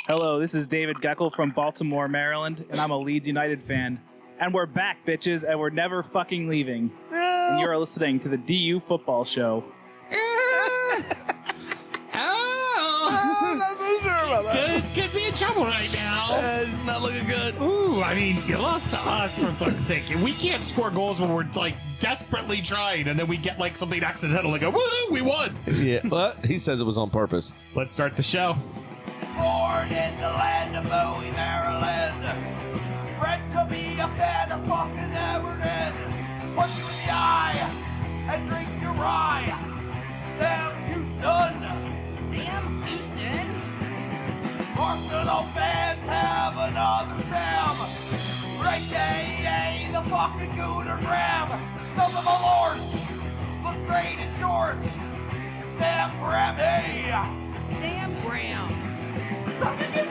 Hello, this is David Geckel from Baltimore, Maryland, and I'm a Leeds United fan. And we're back, bitches, and we're never fucking leaving. And you're listening to the DU Football Show. Could be in trouble right now. Not looking good. Ooh, I mean, you lost to us, for fuck's sake. We can't score goals when we're, like, desperately trying, and then we get, like, something accidental and go, woohoo, we won. Yeah, well, he says it was on purpose. Let's start the show. Born in the land of Bowie, Maryland. Bred to be a fan of fucking Everton. Punch you in the eye and drink your rye. Sam Houston. Sam Houston? Arsenal fans have another Sam. AKA the fucking Gooner Graham. Stump of a lord. Looks great in shorts. Sam Graham, hey. Sam Graham. Fucking United!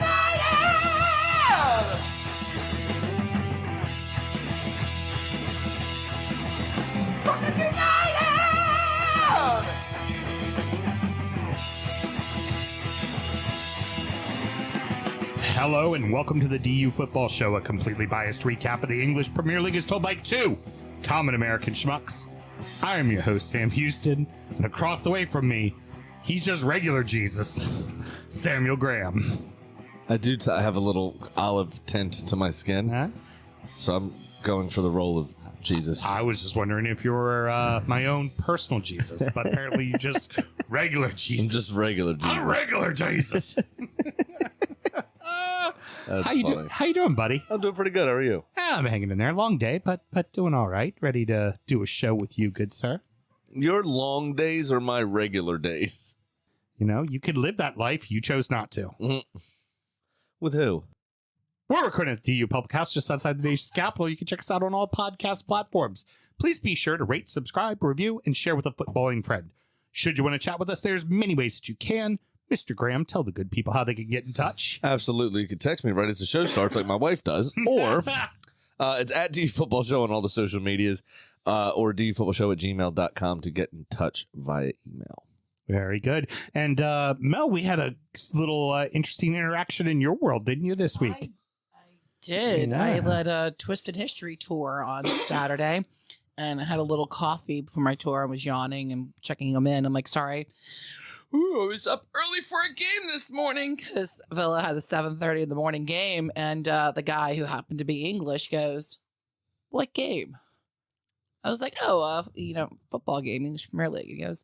Fucking United! Hello and welcome to the DU Football Show, a completely biased recap of the English Premier League as told by two common American schmucks. I am your host, Sam Houston, and across the way from me, he's just regular Jesus, Samuel Graham. I have a little olive tint to my skin, Huh? so I'm going for the role of Jesus. I was just wondering if you were my own personal Jesus, but apparently you just regular Jesus. I'm just regular Jesus. I'm regular Jesus. That's How you funny. How you doing, buddy? I'm doing pretty good. How are you? I'm hanging in there. Long day, but doing all right. Ready to do a show with you, good sir. Your long days or my regular days? You know, you could live that life. You chose not to. With who? We're recording at the DU Public House just outside the nation's capital. You can check us out on all podcast platforms. Please be sure to rate, subscribe, review, and share with a footballing friend. Should you want to chat with us, there's many ways that you can. Mr. Graham, tell the good people how they can get in touch. Absolutely. You can text me right as the show starts like my wife does. Or it's at DU Football Show on all the social medias or dufootballshow@gmail.com to get in touch via email. Very good. And Mel, we had a little interesting interaction in your world, didn't you, this week? I did. Yeah. I led a Twisted History tour on Saturday, and I had a little coffee before my tour. I was yawning and checking them in. I'm like, sorry. Ooh, I was up early for a game this morning because Villa had the 7:30 in the morning game, and the guy who happened to be English goes, "What game?" I was like, "Oh, football game, English Premier League." He goes,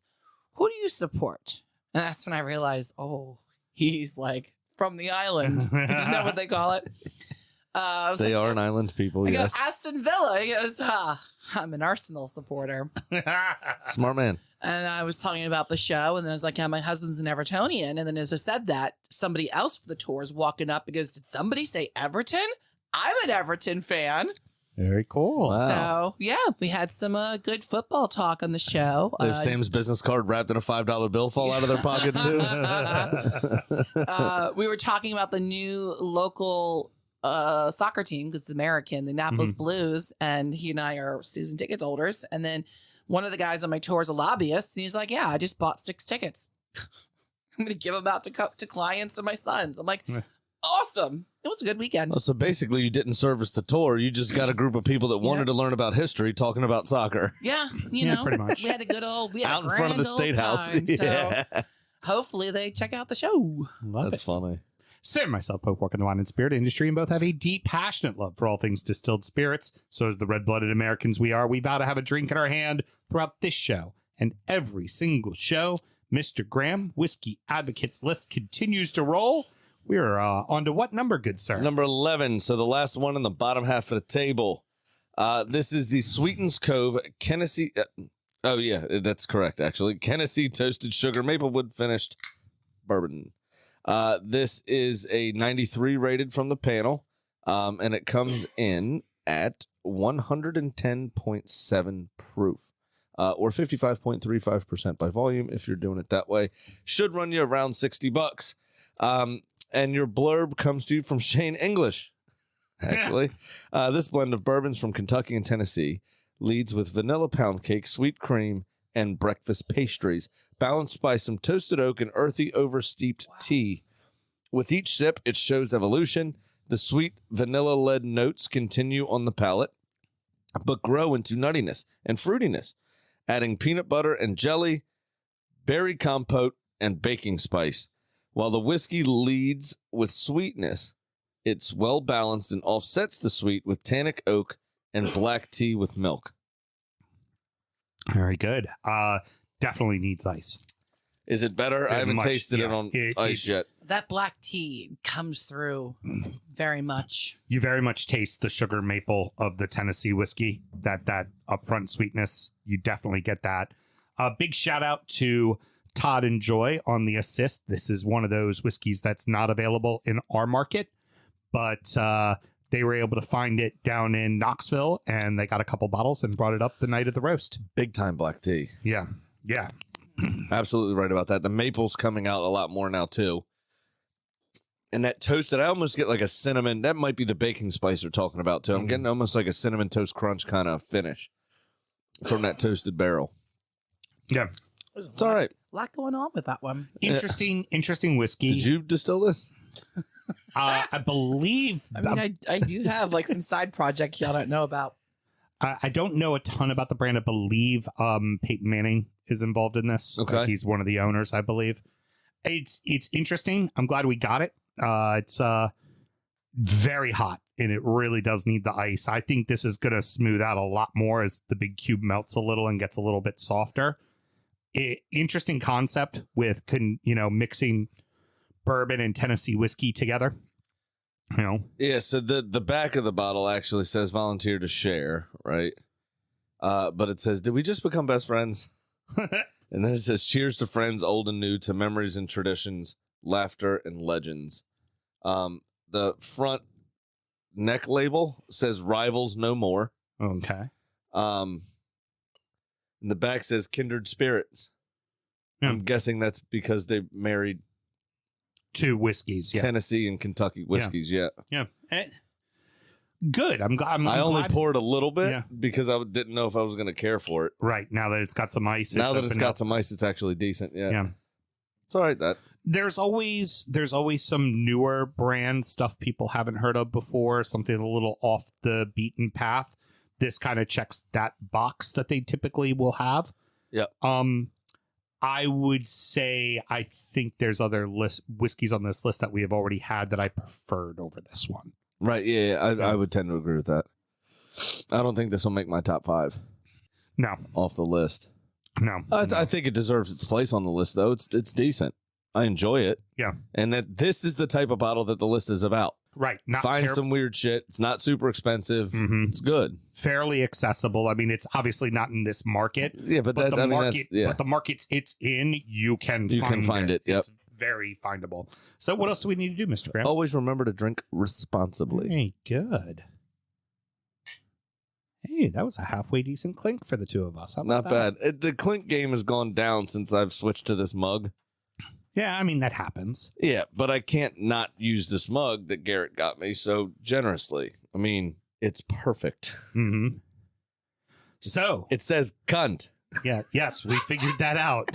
"Who do you support?" And that's when I realized, oh, he's like from the island. Isn't that what they call it? They are an island people, I yes. go, Aston Villa. He goes, I'm an Arsenal supporter. Smart man. And I was talking about the show, and then I was like, yeah, my husband's an Evertonian. And then as I said that, somebody else for the tour is walking up and goes, did somebody say Everton? I'm an Everton fan. Very cool. Wow. So, yeah, we had some good football talk on the show. There's Sam's business card wrapped in a $5 bill fall out of their pocket, too. We were talking about the new local soccer team, because it's American, the Annapolis Blues, and he and I are season ticket holders. And then one of the guys on my tour is a lobbyist, and he's like, yeah, I just bought 6 tickets. I'm going to give them out to clients and my sons. I'm like, awesome. It was a good weekend. Well, so basically, you didn't service the tour. You just got a group of people that wanted to learn about history talking about soccer. Yeah, you know, pretty much. we had a good old, Out in front of the State House. So hopefully they check out the show. Love That's it. funny. Sam and myself both work in the wine and spirit industry and both have a deep, passionate love for all things distilled spirits. So as the red-blooded Americans we are, we vow to have a drink in our hand throughout this show and every single show. Mr. Graham, Whiskey Advocates list continues to roll. We're on to what number, good sir? Number 11, so the last one in the bottom half of the table. This is the Sweeten's Cove Kennesse. Oh, yeah, that's correct, actually. Kennesse Toasted Sugar Maplewood Finished Bourbon. This is a 93 rated from the panel, and it comes in at 110.7 proof, or 55.35% by volume if you're doing it that way. Should run you around $60. And your blurb comes to you from Shane English, actually. This blend of bourbons from Kentucky and Tennessee leads with vanilla pound cake, sweet cream, and breakfast pastries, balanced by some toasted oak and earthy oversteeped tea. With each sip, it shows evolution. The sweet vanilla-led notes continue on the palate, but grow into nuttiness and fruitiness, adding peanut butter and jelly, berry compote, and baking spice. While the whiskey leads with sweetness, it's well-balanced and offsets the sweet with tannic oak and black tea with milk. Very good. Definitely needs ice. Is it better? I haven't tasted it on ice yet. That black tea comes through very much. You very much taste the sugar maple of the Tennessee whiskey, that upfront sweetness. You definitely get that. Big shout out to Todd and Joy on the assist. This is one of those whiskeys that's not available in our market, but they were able to find it down in Knoxville, and they got a couple bottles and brought it up the night of the roast. Big time black tea. Yeah. Absolutely right about that. The maple's coming out a lot more now, too. And that toasted, I almost get like a cinnamon. That might be the baking spice they're talking about, too. I'm getting almost like a cinnamon toast crunch kind of finish from that toasted barrel. Yeah. It's all right. A lot going on with that one. Interesting whiskey. Did you distill this? I believe. I mean, I do have like some side project y'all don't know about. I don't know a ton about the brand. I believe Peyton Manning is involved in this. Okay. He's one of the owners, I believe. It's interesting. I'm glad we got it. It's very hot, and it really does need the ice. I think this is going to smooth out a lot more as the big cube melts a little and gets a little bit softer. Interesting concept with mixing bourbon and Tennessee whiskey together. Yeah, so the back of the bottle actually says volunteer to share, right? But it says, did we just become best friends? And then it says, cheers to friends old and new, to memories and traditions, laughter and legends. The front neck label says rivals no more. Okay. And the back says kindred spirits. Yeah. I'm guessing that's because they married two whiskeys. Yeah. Tennessee and Kentucky whiskeys. Yeah. Good. I'm glad. I only glad. poured a little bit Yeah. because I didn't know if I was going to care for it. Right. Now that it's got some ice. Now that it's opened got up. some ice, it's actually decent. Yeah. Yeah. It's all right. There's always some newer brand stuff people haven't heard of before, something a little off the beaten path. This kind of checks that box that they typically will have. Yeah. I would say I think there's other whiskeys on this list that we have already had that I preferred over this one. Right. Yeah. I would tend to agree with that. I don't think this will make my top 5. No. Off the list. No. I think it deserves its place on the list, though. It's decent. I enjoy it. Yeah. And that this is the type of bottle that the list is about. Right. Not Find some weird shit. It's not super expensive. Mm-hmm. It's good. Fairly accessible. I mean, it's obviously not in this market. Yeah, but that's, the I mean, market. that's, yeah. But the markets it's in, you can find it. Yep. It's very findable. So what else do we need to do, Mr. Graham? Always remember to drink responsibly. Hey, good. Hey, that was a halfway decent clink for the two of us. How about Not that? bad. The clink game has gone down since I've switched to this mug. Yeah, I mean, that happens. Yeah, but I can't not use this mug that Garrett got me so generously. I mean, it's perfect. Mm-hmm. So it says cunt. Yeah, yes, we figured that out.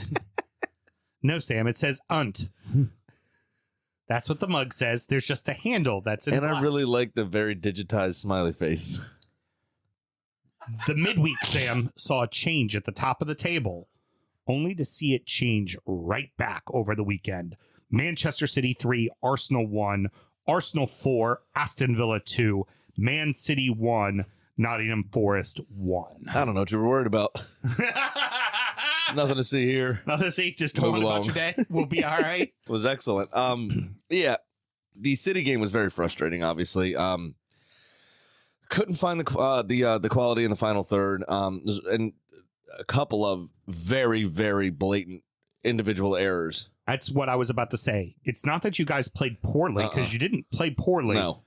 No, Sam, it says unt. That's what the mug says. There's just a handle that's in And black. I really like the very digitized smiley face. The midweek, Sam, saw a change at the top of the table, only to see it change right back over the weekend. Manchester City 3, Arsenal 1, Arsenal 4, Aston Villa 2, Man City 1, Nottingham Forest 1. I don't know what you were worried about. Nothing to see here. Nothing to see. Just go on about your day. We'll be all right. It was excellent. Yeah, the City game was very frustrating, obviously. Couldn't find the quality in the final third. And a couple of very, very blatant individual errors. That's what I was about to say. It's not that you guys played poorly, because you didn't play poorly. No.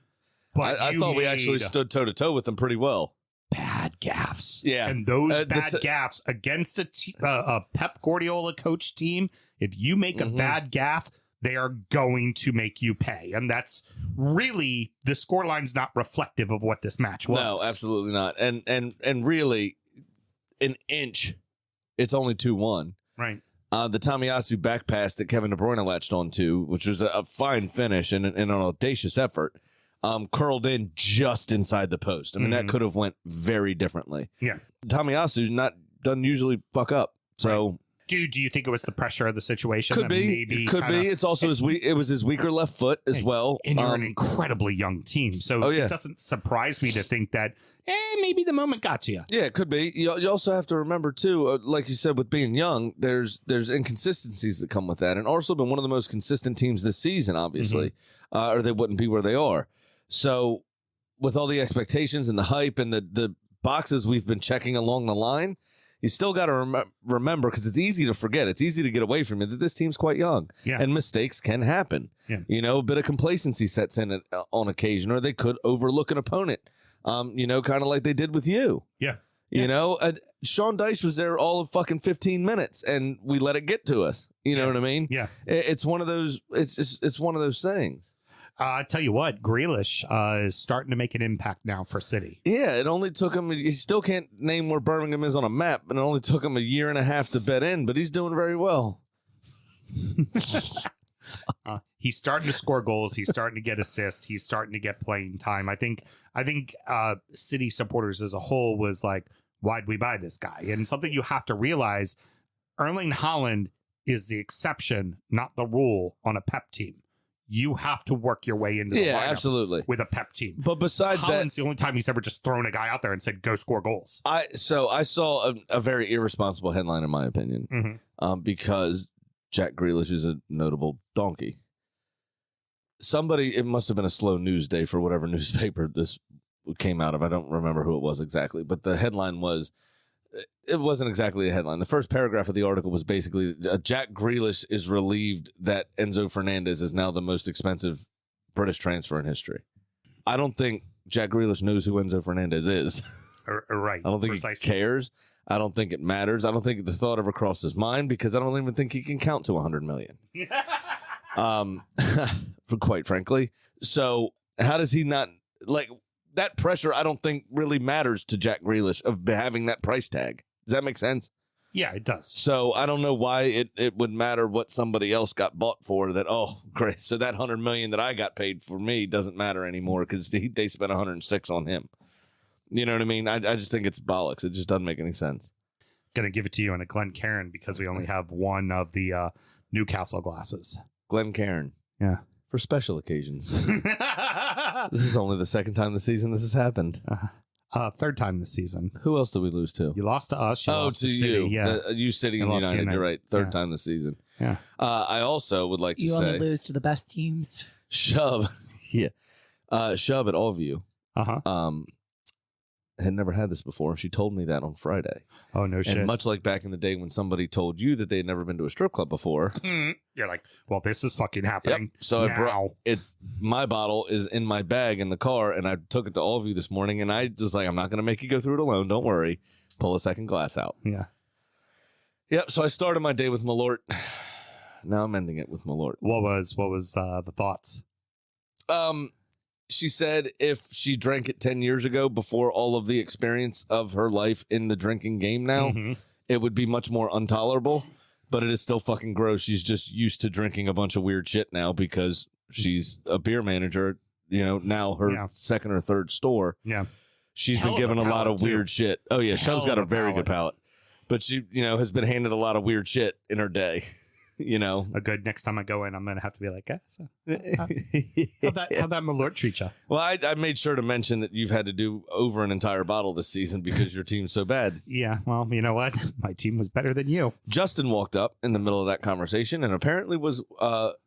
But I thought we actually stood toe-to-toe with them pretty well. Bad gaffes. Yeah. And those bad gaffes against a Pep Guardiola coach team, if you make a bad gaff, they are going to make you pay. And that's really, the scoreline's not reflective of what this match was. No, absolutely not. And really, an inch, it's only 2-1. Right. The Tomiyasu back pass that Kevin De Bruyne latched onto, which was a fine finish and an audacious effort, curled in just inside the post. I mean, that could have went very differently. Yeah. Tomiyasu doesn't usually fuck up. So. Right. Do you think it was the pressure of the situation? Could be. Could be. It's also it was his weaker left foot as well. And you're an incredibly young team. So it doesn't surprise me to think that maybe the moment got to you. Yeah, it could be. You also have to remember, too, like you said, with being young, there's inconsistencies that come with that. And Arsenal have been one of the most consistent teams this season, obviously, or they wouldn't be where they are. So with all the expectations and the hype and the boxes we've been checking along the line, you still got to remember, because it's easy to forget. It's easy to get away from it, that this team's quite young. Yeah. And mistakes can happen. Yeah. You know, a bit of complacency sets in on occasion, or they could overlook an opponent, kind of like they did with you. Yeah. You know, Sean Dyche was there all of fucking 15 minutes, and we let it get to us. You know what I mean? Yeah. It's one of those. It's one of those things. I tell you what, Grealish is starting to make an impact now for City. Yeah, it only took him. He still can't name where Birmingham is on a map, and it only took him a year and a half to bet in. But he's doing very well. He's starting to score goals. He's starting to get assists. He's starting to get playing time. I think City supporters as a whole was like, why'd we buy this guy? And something you have to realize, Erling Haaland is the exception, not the rule on a Pep team. You have to work your way into the lineup absolutely with a Pep team. But besides Haaland's the only time he's ever just thrown a guy out there and said, go score goals. I saw a very irresponsible headline, in my opinion, because Jack Grealish is a notable donkey. It must have been a slow news day for whatever newspaper this came out of. I don't remember who it was exactly, but the headline it wasn't exactly a headline. The first paragraph of the article was basically Jack Grealish is relieved that Enzo Fernandez is now the most expensive British transfer in history. I don't think Jack Grealish knows who Enzo Fernandez is. Right. I don't think he cares. I don't think it matters. I don't think the thought ever crossed his mind, because I don't even think he can count to 100 million. Quite frankly. So how does he not, like, that pressure, I don't think really matters to Jack Grealish of having that price tag. Does that make sense? Yeah, it does. So I don't know why it would matter what somebody else got bought for. That, oh, great. So that 100 million that I got paid for me doesn't matter anymore because they spent 106 on him. You know what I mean? I just think it's bollocks. It just doesn't make any sense. Going to give it to you in a Glencairn because we only have one of the Newcastle glasses. Glencairn. Yeah. For special occasions. This is only the second time this season this has happened. Third time this season. Who else did we lose to? You lost to us. You lost to City. you. Yeah. You City and United. You're right. Third time this season. Yeah. I also would like to You say. only lose to the best teams. Shub. Yeah. Shub at Allview. Had never had this before. She told me that on Friday. Oh, no shit. And much like back in the day when somebody told you that they had never been to a strip club before. You're like, well, this is fucking happening. Yep. So now. My bottle is in my bag in the car, and I took it to Allview this morning, and I just like, I'm not going to make you go through it alone. Don't worry. Pull a second glass out. Yeah. Yep. So I started my day with Malort. Now I'm ending it with Malort. What was the thoughts? She said if she drank it 10 years ago before all of the experience of her life in the drinking game now, it would be much more intolerable, but it is still fucking gross. She's just used to drinking a bunch of weird shit now because she's a beer manager, now her second or third store. Yeah. She's been given a lot of weird shit. Oh, yeah. Shub's got a very good palate, but she, has been handed a lot of weird shit in her day. A good next time I go in, I'm gonna have to be like, how'd that Malort treat you? Well, I made sure to mention that you've had to do over an entire bottle this season because your team's so bad. Yeah, well, you know what? My team was better than you. Justin walked up in the middle of that conversation and apparently was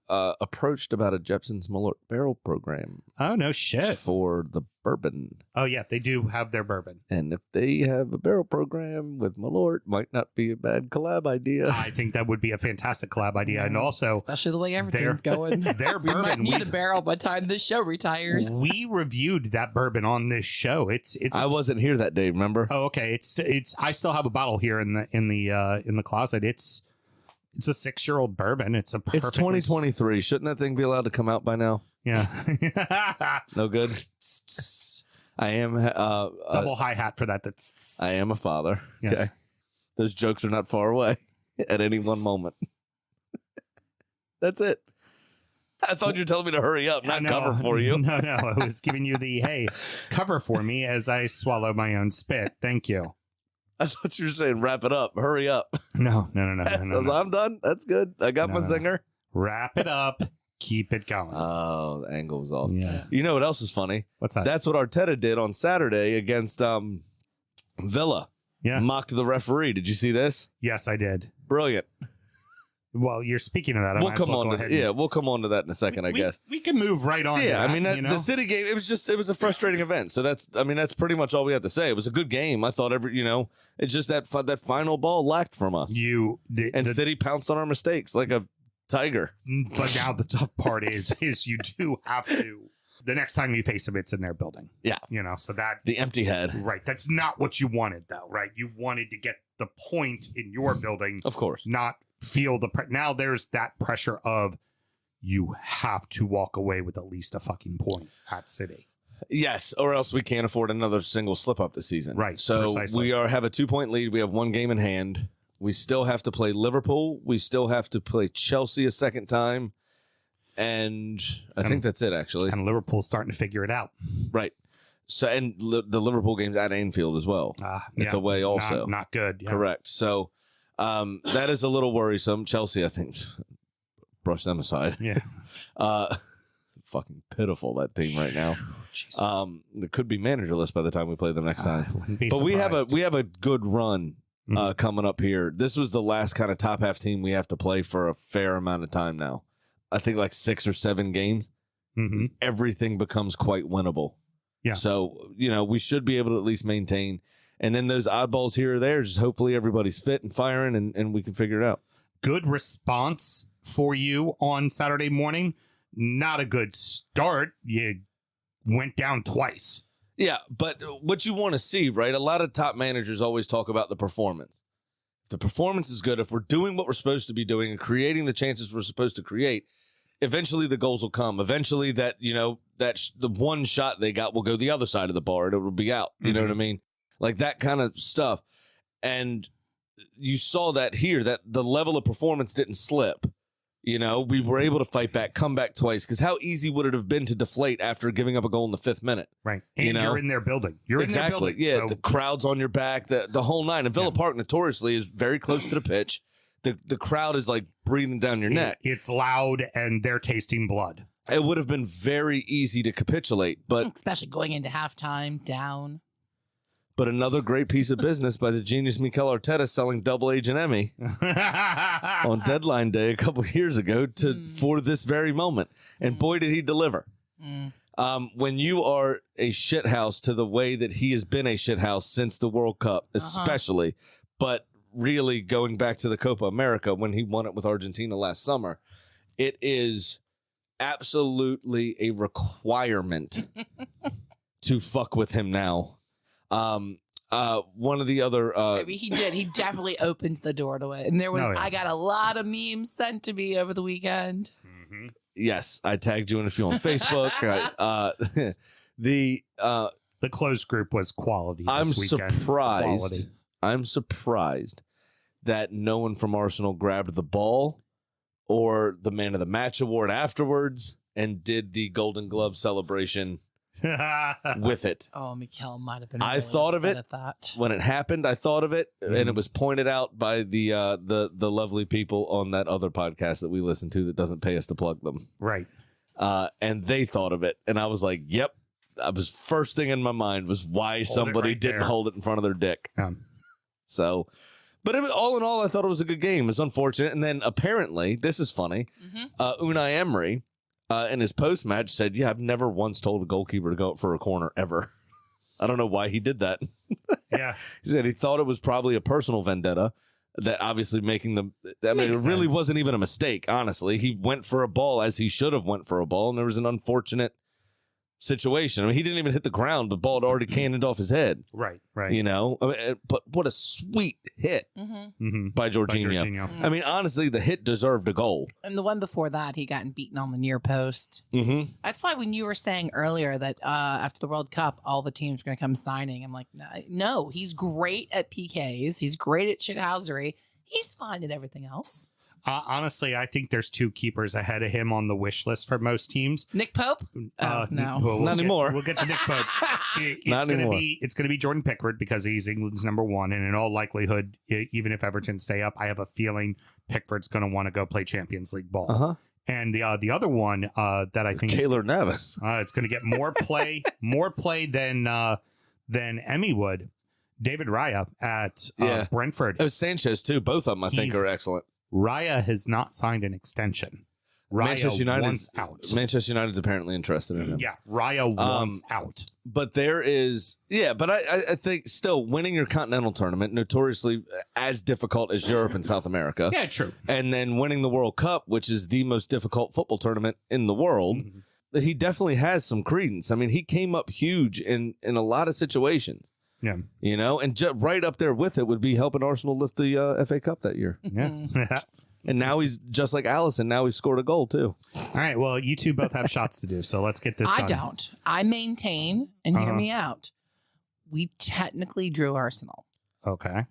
approached about a Jepson's Malort barrel program. Oh, no shit. For the bourbon. Oh, yeah, they do have their bourbon. And if they have a barrel program with Malort, might not be a bad collab idea. I think that would be a fantastic collab idea. And also, especially the way Everton's going. Their We might bourbon. need a barrel by the time this show retires. We reviewed that bourbon on this show. It's. I wasn't here that day, remember? Oh, okay. It's. I still have a bottle here in the closet. It's a 6-year-old bourbon. It's 2023. Shouldn't that thing be allowed to come out by now? Yeah. No good. I am double hi-hat for that. I am a father. Yes. Okay. Those jokes are not far away. at any one moment. That's it. I thought you were telling me to hurry up, not cover for you. No, I was giving you the, hey, cover for me as I swallow my own spit. Thank you. I thought you were saying wrap it up, hurry up. No. I'm done. That's good. I got my zinger. Wrap it up. Keep it going. Oh, the angle was off. Yeah. You know what else is funny? What's that? That's what Arteta did on Saturday against Villa. Yeah. Mocked the referee. Did you see this? Yes, I did. Brilliant. Well, you're speaking of that. We'll come on to that in a second, I guess. We can move right on. Yeah, to that, I mean, you know? the City game, it was a frustrating event. So that's pretty much all we have to say. It was a good game. I thought it's just that final ball lacked from us. City pounced on our mistakes like a tiger. But now the tough part is you do have to. The next time you face them, it's in their building. Yeah. So that. The empty head. Right. That's not what you wanted, though, right? You wanted to get the point in your building. Of course. Not feel the now there's that pressure of you have to walk away with at least a fucking point at City. Yes, or else we can't afford another single slip up this season. Right. So precisely. we have a 2-point lead. We have one game in hand. We still have to play Liverpool. We still have to play Chelsea a second time. And I think that's it, actually. And Liverpool's starting to figure it out. Right. So and the Liverpool game's at Anfield as well. It's away also. Not good. Yeah. Correct. So that is a little worrisome. Chelsea, I think, brush them aside. Yeah. Fucking pitiful, that team right now. Jesus. It could be managerless by the time we play them next time. Wouldn't be But surprised. we have a good run coming up here. This was the last kind of top half team we have to play for a fair amount of time now. I think like 6 or 7 games. Mm-hmm. Everything becomes quite winnable. Yeah. So, we should be able to at least maintain. And then those oddballs here or there, just hopefully everybody's fit and firing and we can figure it out. Good response for you on Saturday morning. Not a good start. You went down twice. Yeah, but what you want to see, right? A lot of top managers always talk about the performance. If the performance is good, if we're doing what we're supposed to be doing and creating the chances we're supposed to create, eventually the goals will come. Eventually the one shot they got will go the other side of the bar and it will be out. You know what I mean? Like that kind of stuff. And you saw that here, that the level of performance didn't slip. We were able to fight back, come back twice. Because how easy would it have been to deflate after giving up a goal in the 5th minute? Right. And you're in their building. You're exactly. in their building. Yeah, the crowd's on your back, the whole nine. And Villa Park notoriously is very close to the pitch. The crowd is like breathing down your neck. It's loud and they're tasting blood. It would have been very easy to capitulate, but especially going into halftime down. But another great piece of business by the genius Mikel Arteta selling Double Agent Emmy on deadline day a couple of years ago for this very moment. And boy, did he deliver. When you are a shithouse to the way that he has been a shithouse since the World Cup, especially, but really going back to the Copa America when he won it with Argentina last summer, it is absolutely a requirement to fuck with him now. One of the other Maybe he did. He definitely opened the door to it. And there was I got a lot of memes sent to me over the weekend. Mm-hmm. Yes, I tagged you in a few on Facebook. The closed group was quality. I'm this weekend. surprised. Quality. I'm surprised that no one from Arsenal grabbed the ball or the Man of the Match award afterwards and did the Golden Glove celebration with it. Oh, Mikel might have been. I really thought of upset it at that. when it happened. I thought of it, and it was pointed out by the lovely people on that other podcast that we listen to that doesn't pay us to plug them. Right. And they thought of it, and I was like, "Yep." I was first thing in my mind was why somebody didn't hold it in front of their dick. So, but all in all, I thought it was a good game. It was unfortunate, and then apparently, this is funny. Unai Emery. In his post-match said, yeah, I've never once told a goalkeeper to go up for a corner ever. I don't know why he did that. Yeah. He said he thought it was probably a personal vendetta that obviously making them. I mean, it really wasn't even a mistake, honestly. He went for a ball as he should have went for a ball, and there was an unfortunate situation. I mean, he didn't even hit the ground. The ball had already cannoned off his head. Right. But what a sweet hit by Jorginho. I mean, honestly, the hit deserved a goal. And the one before that, he got beaten on the near post. That's why when you were saying earlier that after the World Cup, all the teams are going to come signing, I'm like, no, he's great at PKs. He's great at shithousery. He's fine at everything else. Honestly, I think there's 2 keepers ahead of him on the wish list for most teams. Nick Pope? No. We'll Not anymore. We'll get to Nick Pope. Not anymore. It's going to be Jordan Pickford because he's England's number 1, and in all likelihood, even if Everton stay up, I have a feeling Pickford's going to want to go play Champions League ball. Uh-huh. And the other one that I think Keylor Navas. it's going to get more play than Emmy would. David Raya at Brentford. Oh, Sanchez too. Both of them, I think, are excellent. Raya has not signed an extension. Raya wants out. Manchester United's apparently interested in him. Yeah, Raya wants out. But there is, but I think still winning your continental tournament, notoriously as difficult as Europe and South America. Yeah, true. And then winning the World Cup, which is the most difficult football tournament in the world. He definitely has some credence. I mean, he came up huge in a lot of situations. Yeah. You know, and right up there with it would be helping Arsenal lift the FA Cup that year. Yeah. And now he's just like Allison. Now he's scored a goal, too. All right. Well, you two both have shots to do, so let's get this done. I don't. I maintain, and hear me out. We technically drew Arsenal. Okay.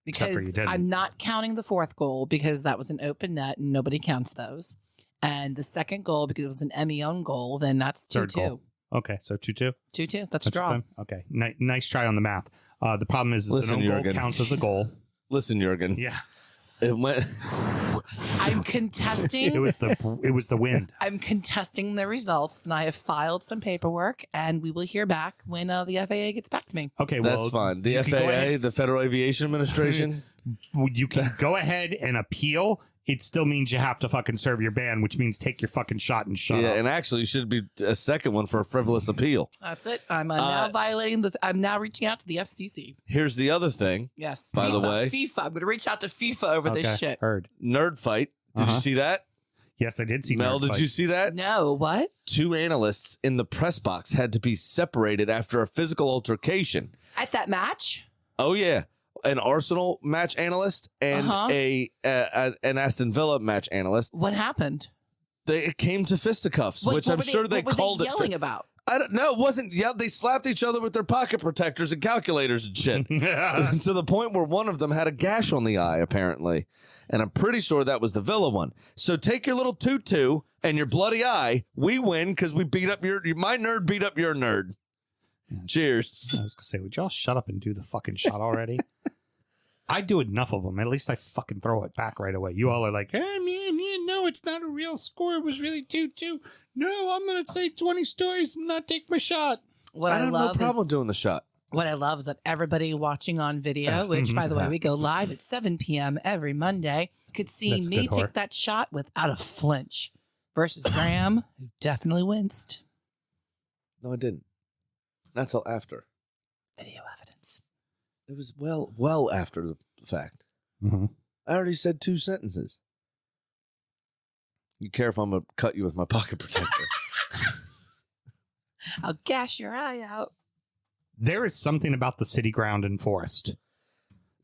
Except for you Because didn't. I'm not counting the 4th goal because that was an open net and nobody counts those. And the 2nd goal, because it was an Emmy own goal, then that's 2-2. 3rd goal. Okay, so 2-2. 2-2. That's a draw. fine. Okay, nice try on the math. The problem is Listen, an own goal Jurgen. counts as a goal. Listen, Jurgen. Yeah, It went. I'm contesting. it was the wind. I'm contesting the results, and I have filed some paperwork, and we will hear back when the FAA gets back to me. Okay, well That's fine. The you can go FAA, ahead- the Federal Aviation Administration. you can go ahead and appeal. It still means you have to fucking serve your ban, which means take your fucking shot and shut up. And actually, should be a second one for a frivolous appeal. That's it. I'm now violating I'm now reaching out to the FCC. Here's the other thing. Yes. By the way. FIFA. I'm going to reach out to FIFA over this shit. Heard. Nerd fight. Did you see that? Yes, I did see. Mel, Nerd did Fight. you see that? No, what? 2 analysts in the press box had to be separated after a physical altercation. At that match? Oh, yeah. An Arsenal match analyst and an Aston Villa match analyst. What happened? It came to fisticuffs, which I'm sure they called what were they it. yelling about? I don't know. It wasn't. Yeah, they slapped each other with their pocket protectors and calculators and shit. To the point where one of them had a gash on the eye, apparently. And I'm pretty sure that was the Villa one. So take your little tutu and your bloody eye. We win because we beat up my nerd beat up your nerd. Cheers. I was gonna say, would y'all shut up and do the fucking shot already? I do enough of them. At least I fucking throw it back right away. You all are like, hey, man, no, it's not a real score. It was really 2-2. No, I'm going to say 20 stories and not take my shot. What I I have no love problem is doing the shot. what I love is that everybody watching on video, which by the way, we go live at 7 p.m. every Monday, could see That's me good, whore. take that shot without a flinch versus Graham, who definitely winced. No, I didn't. Not till after. Video evidence. It was well after the fact. Mm-hmm. I already said 2 sentences. You care if I'm going to cut you with my pocket protector. I'll gash your eye out. There is something about the city ground in Forest.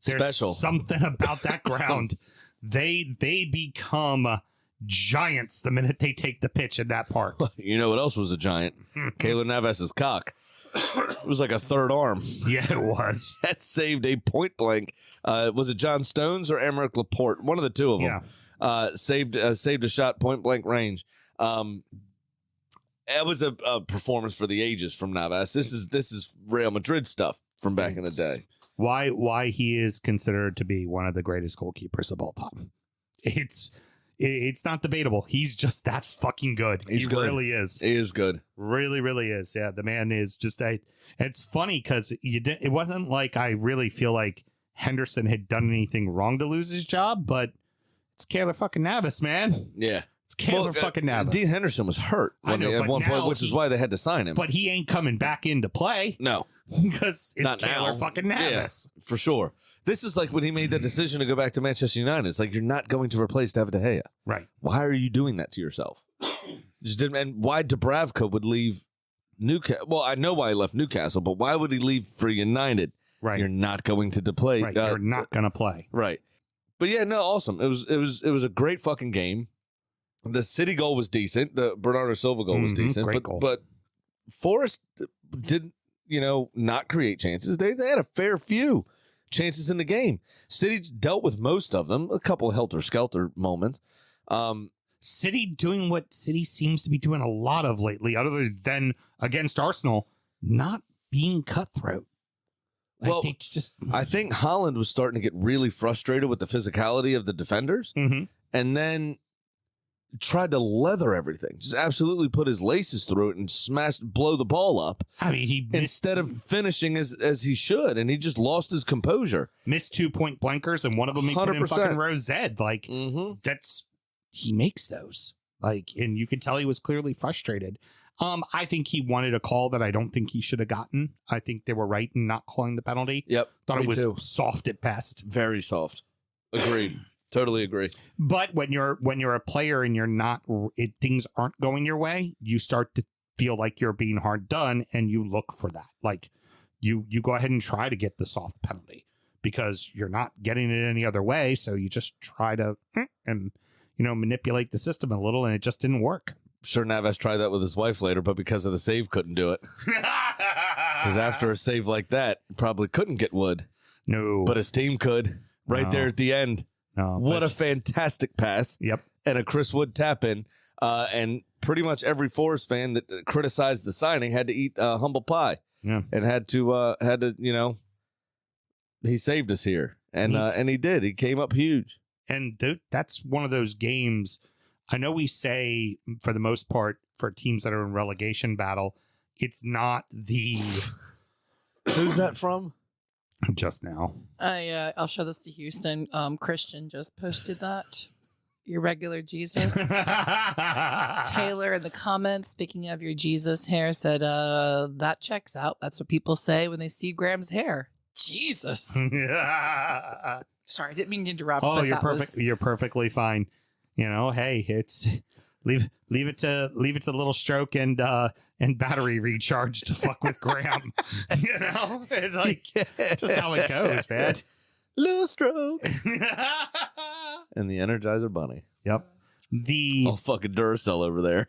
There's Special. something about that ground. They become giants the minute they take the pitch in that park. You know what else was a giant? Keylor Navas's cock. It was like a third arm. Yeah, it was. That saved a point blank. Was it John Stones or Emerick Laporte? One of the two of them. Yeah. Saved a shot point blank range. It was a performance for the ages from Navas. This is Real Madrid stuff from back in the day. Why he is considered to be one of the greatest goalkeepers of all time. It's not debatable. He's just that fucking good. He's he good. really is. He is good. Really, really is. Yeah, the man is just it's funny because it wasn't like I really feel like Henderson had done anything wrong to lose his job, but it's Keylor fucking Navas, man. Yeah. It's Keylor fucking Navas. Dean Henderson was hurt I know, at but one point, now which is why they had to sign him. But he ain't coming back into play no. because it's Not Keylor now. fucking Navas. Yeah, for sure. This is like when he made the decision to go back to Manchester United. It's like, you're not going to replace David De Gea. Right. Why are you doing that to yourself? Just didn't, and why Dubravka would leave Newcastle. Well, I know why he left Newcastle, but why would he leave for United? Right. You're not going to play. Right. You're not going to play. Right. But yeah, no, awesome. It was a great fucking game. The City goal was decent. The Bernardo Silva goal was decent. Great goal. But Forest didn't, not create chances. They had a fair few. chances in the game. City dealt with most of them, a couple of helter-skelter moments. City doing what City seems to be doing a lot of lately, other than against Arsenal, not being cutthroat. Like, Well, they just I think Holland was starting to get really frustrated with the physicality of the defenders, and then tried to leather everything. Just absolutely put his laces through it and blow the ball up. I mean, he instead of finishing as he should, and he just lost his composure. missed 2-point blankers, and one of them he put in 100%. fucking row Z. Like, he makes those. Like, and you could tell he was clearly frustrated. I think he wanted a call that I don't think he should have gotten. I think they were right in not calling the penalty. Yep. Thought me it was too. soft at best. Very soft. Agreed. Totally agree. But when you're a player and you're not, things aren't going your way, you start to feel like you're being hard done, and you look for that. Like, you go ahead and try to get the soft penalty because you're not getting it any other way. So you just try to and manipulate the system a little, and it just didn't work. Sure, Navas tried that with his wife later, but because of the save, couldn't do it. Because after a save like that, probably couldn't get Wood. No, But his team could right there at the end. no, What a fantastic pass. Yep. And a Chris Wood tap in. And pretty much every Forest fan that criticized the signing had to eat humble pie. Yeah. And had to, he saved us here. And he did. He came up huge. And that's one of those games. I know we say, for the most part, for teams that are in relegation battle, it's not the... Who's that from? Just now. I'll show this to Houston. Christian just posted that. Your regular Jesus. Taylor in the comments, speaking of your Jesus hair, said, that checks out. That's what people say when they see Graham's hair. Jesus. Sorry, I didn't mean to interrupt. Oh, but you're that perfect. was- You're perfectly fine. Hey, it's leave it to little stroke and battery recharge to fuck with Graham. It's like just how it goes, man. Little stroke. And the Energizer Bunny. Yep. Oh, fucking Duracell over there.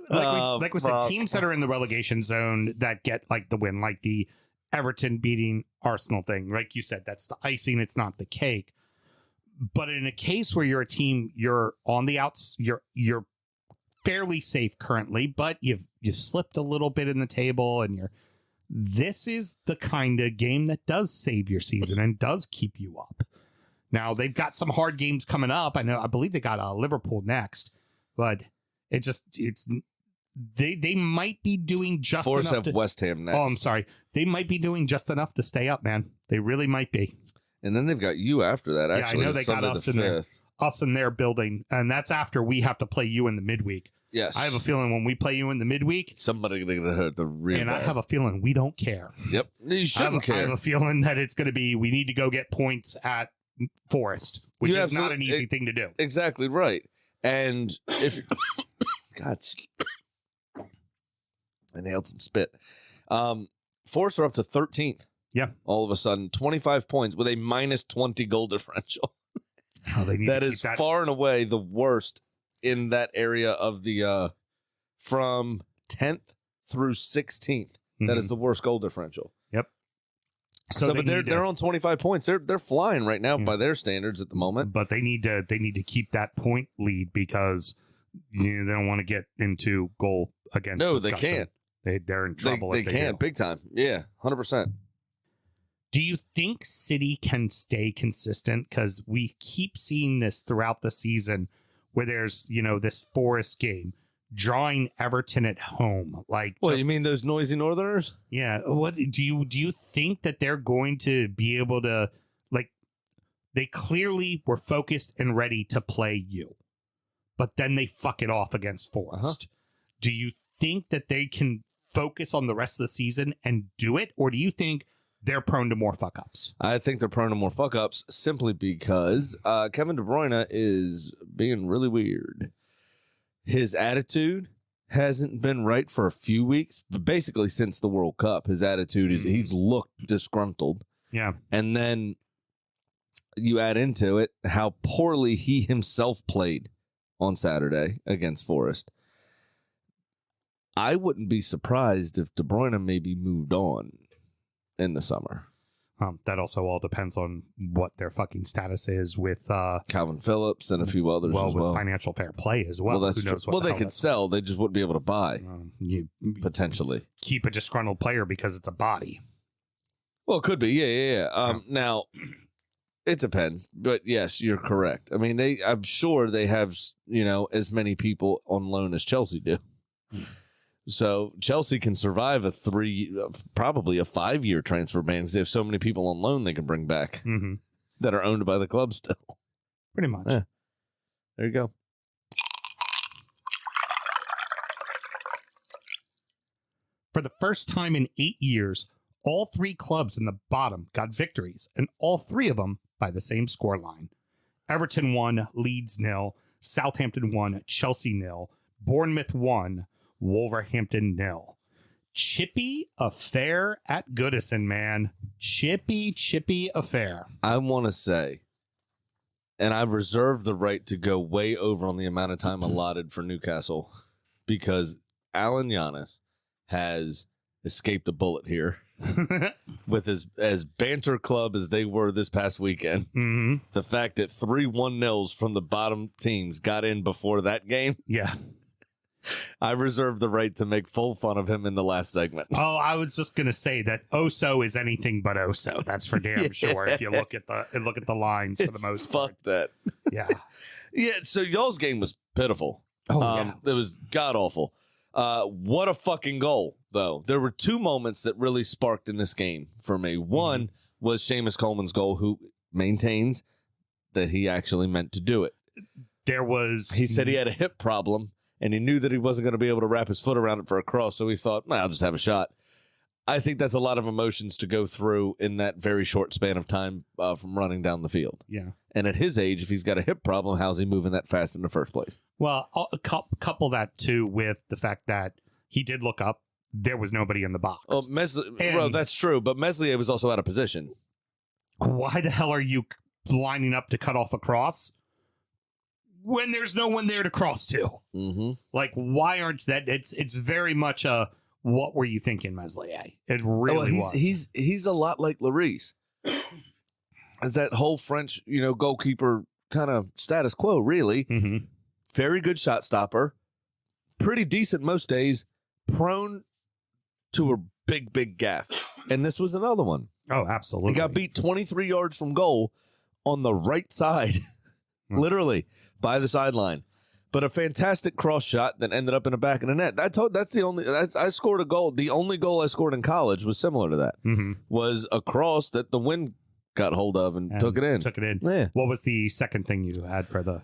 Like we said, fuck. teams that are in the relegation zone that get like the win, like the Everton beating Arsenal thing. Like you said, that's the icing. It's not the cake. But in a case where you're a team, you're on the outs, you're fairly safe currently, but you've slipped a little bit in the table, and this is the kind of game that does save your season and does keep you up. Now they've got some hard games coming up. I believe they got Liverpool next, but they might be doing just Force enough. have West Ham next. Oh, I'm sorry. They might be doing just enough to stay up, man. They really might be. And then they've got you after that, actually. I know they got Sunday us the in there. 5th. Us in their building, and that's after we have to play you in the midweek. Yes. I have a feeling when we play you in the midweek, Somebody going to hurt the real and bad. I have a feeling we don't care. Yep. You I shouldn't have care. a feeling that it's going to be we need to go get points at Forest, which You is not an absolutely- easy thing to do. Exactly right. And if God, I nailed some spit. Forest are up to 13th. Yeah. All of a sudden, 25 points with a minus 20 goal differential. Oh, they need That to is keep that. far and away the worst in that area of the from 10th through 16th. That is the worst goal differential. Yep. So, but they need they're on 25 points. They're flying right now Yeah. by their standards at the moment. but they need to keep that point lead because they don't want to get into goal against. No, they discussion. can't. They're in trouble. They if can't do. big time. Yeah, 100%. Do you think City can stay consistent? Because we keep seeing this throughout the season where there's, this Forest game, drawing Everton at home. Like, What, just- you mean those noisy Northerners? Yeah. What do you think that they're going to be able to, like, they clearly were focused and ready to play you, but then they fuck it off against Forest. Do you think that they can focus on the rest of the season and do it? Or do you think they're prone to more fuck ups? I think they're prone to more fuck ups simply because Kevin De Bruyne is being really weird. His attitude hasn't been right for a few weeks, but basically since the World Cup, his attitude is he's looked disgruntled. Yeah. And then you add into it how poorly he himself played on Saturday against Forest. I wouldn't be surprised if De Bruyne maybe moved on. in the summer. That also all depends on what their fucking status is with Calvin Phillips and a few others as with well. financial fair play as well. Well, that's Who knows true. what Well, the they hell could that's- sell. They just wouldn't be able to buy, You potentially. keep a disgruntled player because it's a body. Well, it could be. Yeah. Now, it depends. But yes, you're correct. I mean, I'm sure they have, as many people on loan as Chelsea do. So Chelsea can survive probably a 5-year transfer ban because they have so many people on loan they can bring back that are owned by the club still. Pretty much. Yeah. There you go. For the first time in 8 years, all 3 clubs in the bottom got victories, and all 3 of them by the same scoreline. Everton 1, Leeds 0, Southampton 1, Chelsea 0, Bournemouth 1, Wolverhampton 0. Chippy affair at Goodison, man. Chippy affair. I want to say, and I've reserved the right to go way over on the amount of time allotted for Newcastle because Alan Giannis has escaped a bullet here with as banter club as they were this past weekend. The fact that 3 1-0s from the bottom teams got in before that game. Yeah. I reserve the right to make full fun of him in the last segment. Oh, I was just gonna say that Oso is anything but Oso. That's for damn sure. If you look at the lines for the most fuck part. that. Yeah. Yeah. So y'all's game was pitiful. Oh, It was god awful. What a fucking goal, though. There were 2 moments that really sparked in this game for me. One was Seamus Coleman's goal, who maintains that he actually meant to do it. He said he had a hip problem, and he knew that he wasn't going to be able to wrap his foot around it for a cross, so he thought, I'll just have a shot. I think that's a lot of emotions to go through in that very short span of time from running down the field. Yeah. And at his age, if he's got a hip problem, how's he moving that fast in the first place? Well, I'll couple that too with the fact that he did look up. There was nobody in the box. Oh, well, that's true, but Meslier was also out of position. Why the hell are you lining up to cut off a cross when there's no one there to cross to? Like, why aren't that? It's very much a what were you thinking, Meslier? It really was. He's a lot like Lloris. As that whole French, goalkeeper kind of status quo, really. Very good shot stopper. Pretty decent most days. Prone to a big gaff. And this was another one. Oh, absolutely. He got beat 23 yards from goal on the right side. Literally, by the sideline. But a fantastic cross shot that ended up in the back of the net. That's the only... I scored a goal. The only goal I scored in college was similar to that. Was a cross that the wind got hold of and took it in. Yeah. What was the second thing you had for the...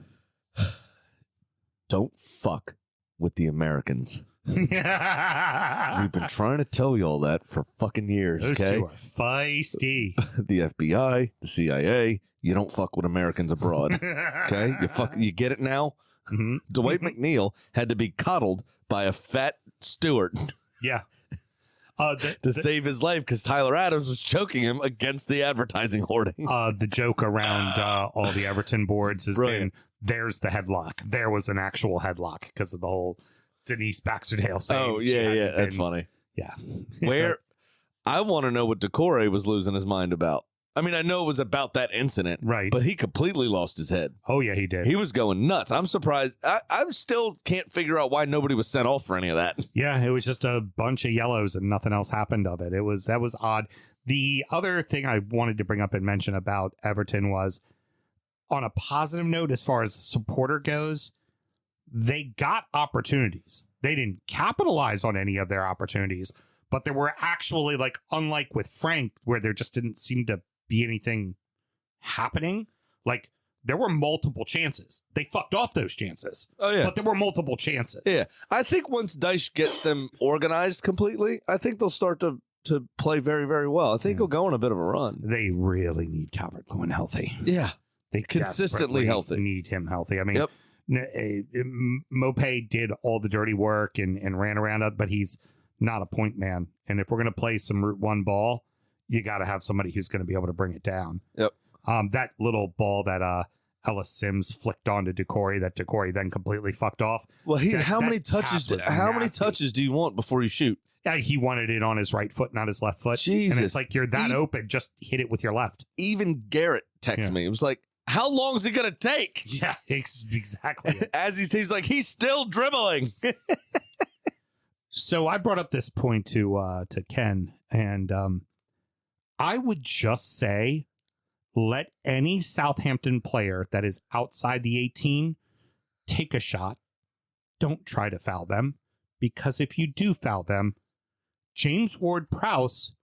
Don't fuck with the Americans. We've been trying to tell you all that for fucking years. Those okay? two are feisty. The FBI, the CIA, you don't fuck with Americans abroad. Okay? You get it now? Dwight McNeil had to be coddled by a fat steward. Yeah. To save his life because Tyler Adams was choking him against the advertising hoarding. The joke around all the Everton boards has been, there's the headlock. There was an actual headlock because of the whole Denise Baxterdale saying. Oh, yeah. That's funny. Yeah. Where I want to know what Decore was losing his mind about. I mean, I know it was about that incident. Right. But he completely lost his head. Oh, yeah, he did. He was going nuts. I'm surprised. I still can't figure out why nobody was sent off for any of that. Yeah, it was just a bunch of yellows and nothing else happened of it. That was odd. The other thing I wanted to bring up and mention about Everton was, on a positive note, as far as supporter goes, they got opportunities. They didn't capitalize on any of their opportunities, but there were actually, like, unlike with Frank, where there just didn't seem to be anything happening. Like, there were multiple chances. They fucked off those chances. Oh, yeah. But there were multiple chances. Yeah. I think once Dyche gets them organized completely, I think they'll start to play very, very well. I think he'll go on a bit of a run. They really need Calvert-Lewin healthy. Yeah. They Consistently desperately healthy. need him healthy. I mean, Mopé did all the dirty work and ran around it, but he's not a point man. And if we're going to play some Route 1 ball, you got to have somebody who's going to be able to bring it down. Yep. That little ball that Ellis Sims flicked onto Decore that Decore then completely fucked off. Well, how many touches do you want before you shoot? Yeah, he wanted it on his right foot, not his left foot. Jesus. And it's like, you're that open. Just hit it with your left. Even Garrett texted me. It was like, how long is it going to take? Yeah, exactly. As he's like, he's still dribbling. So I brought up this point to Ken, and I would just say, let any Southampton player that is outside the 18 take a shot. Don't try to foul them, because if you do foul them, James Ward-Prowse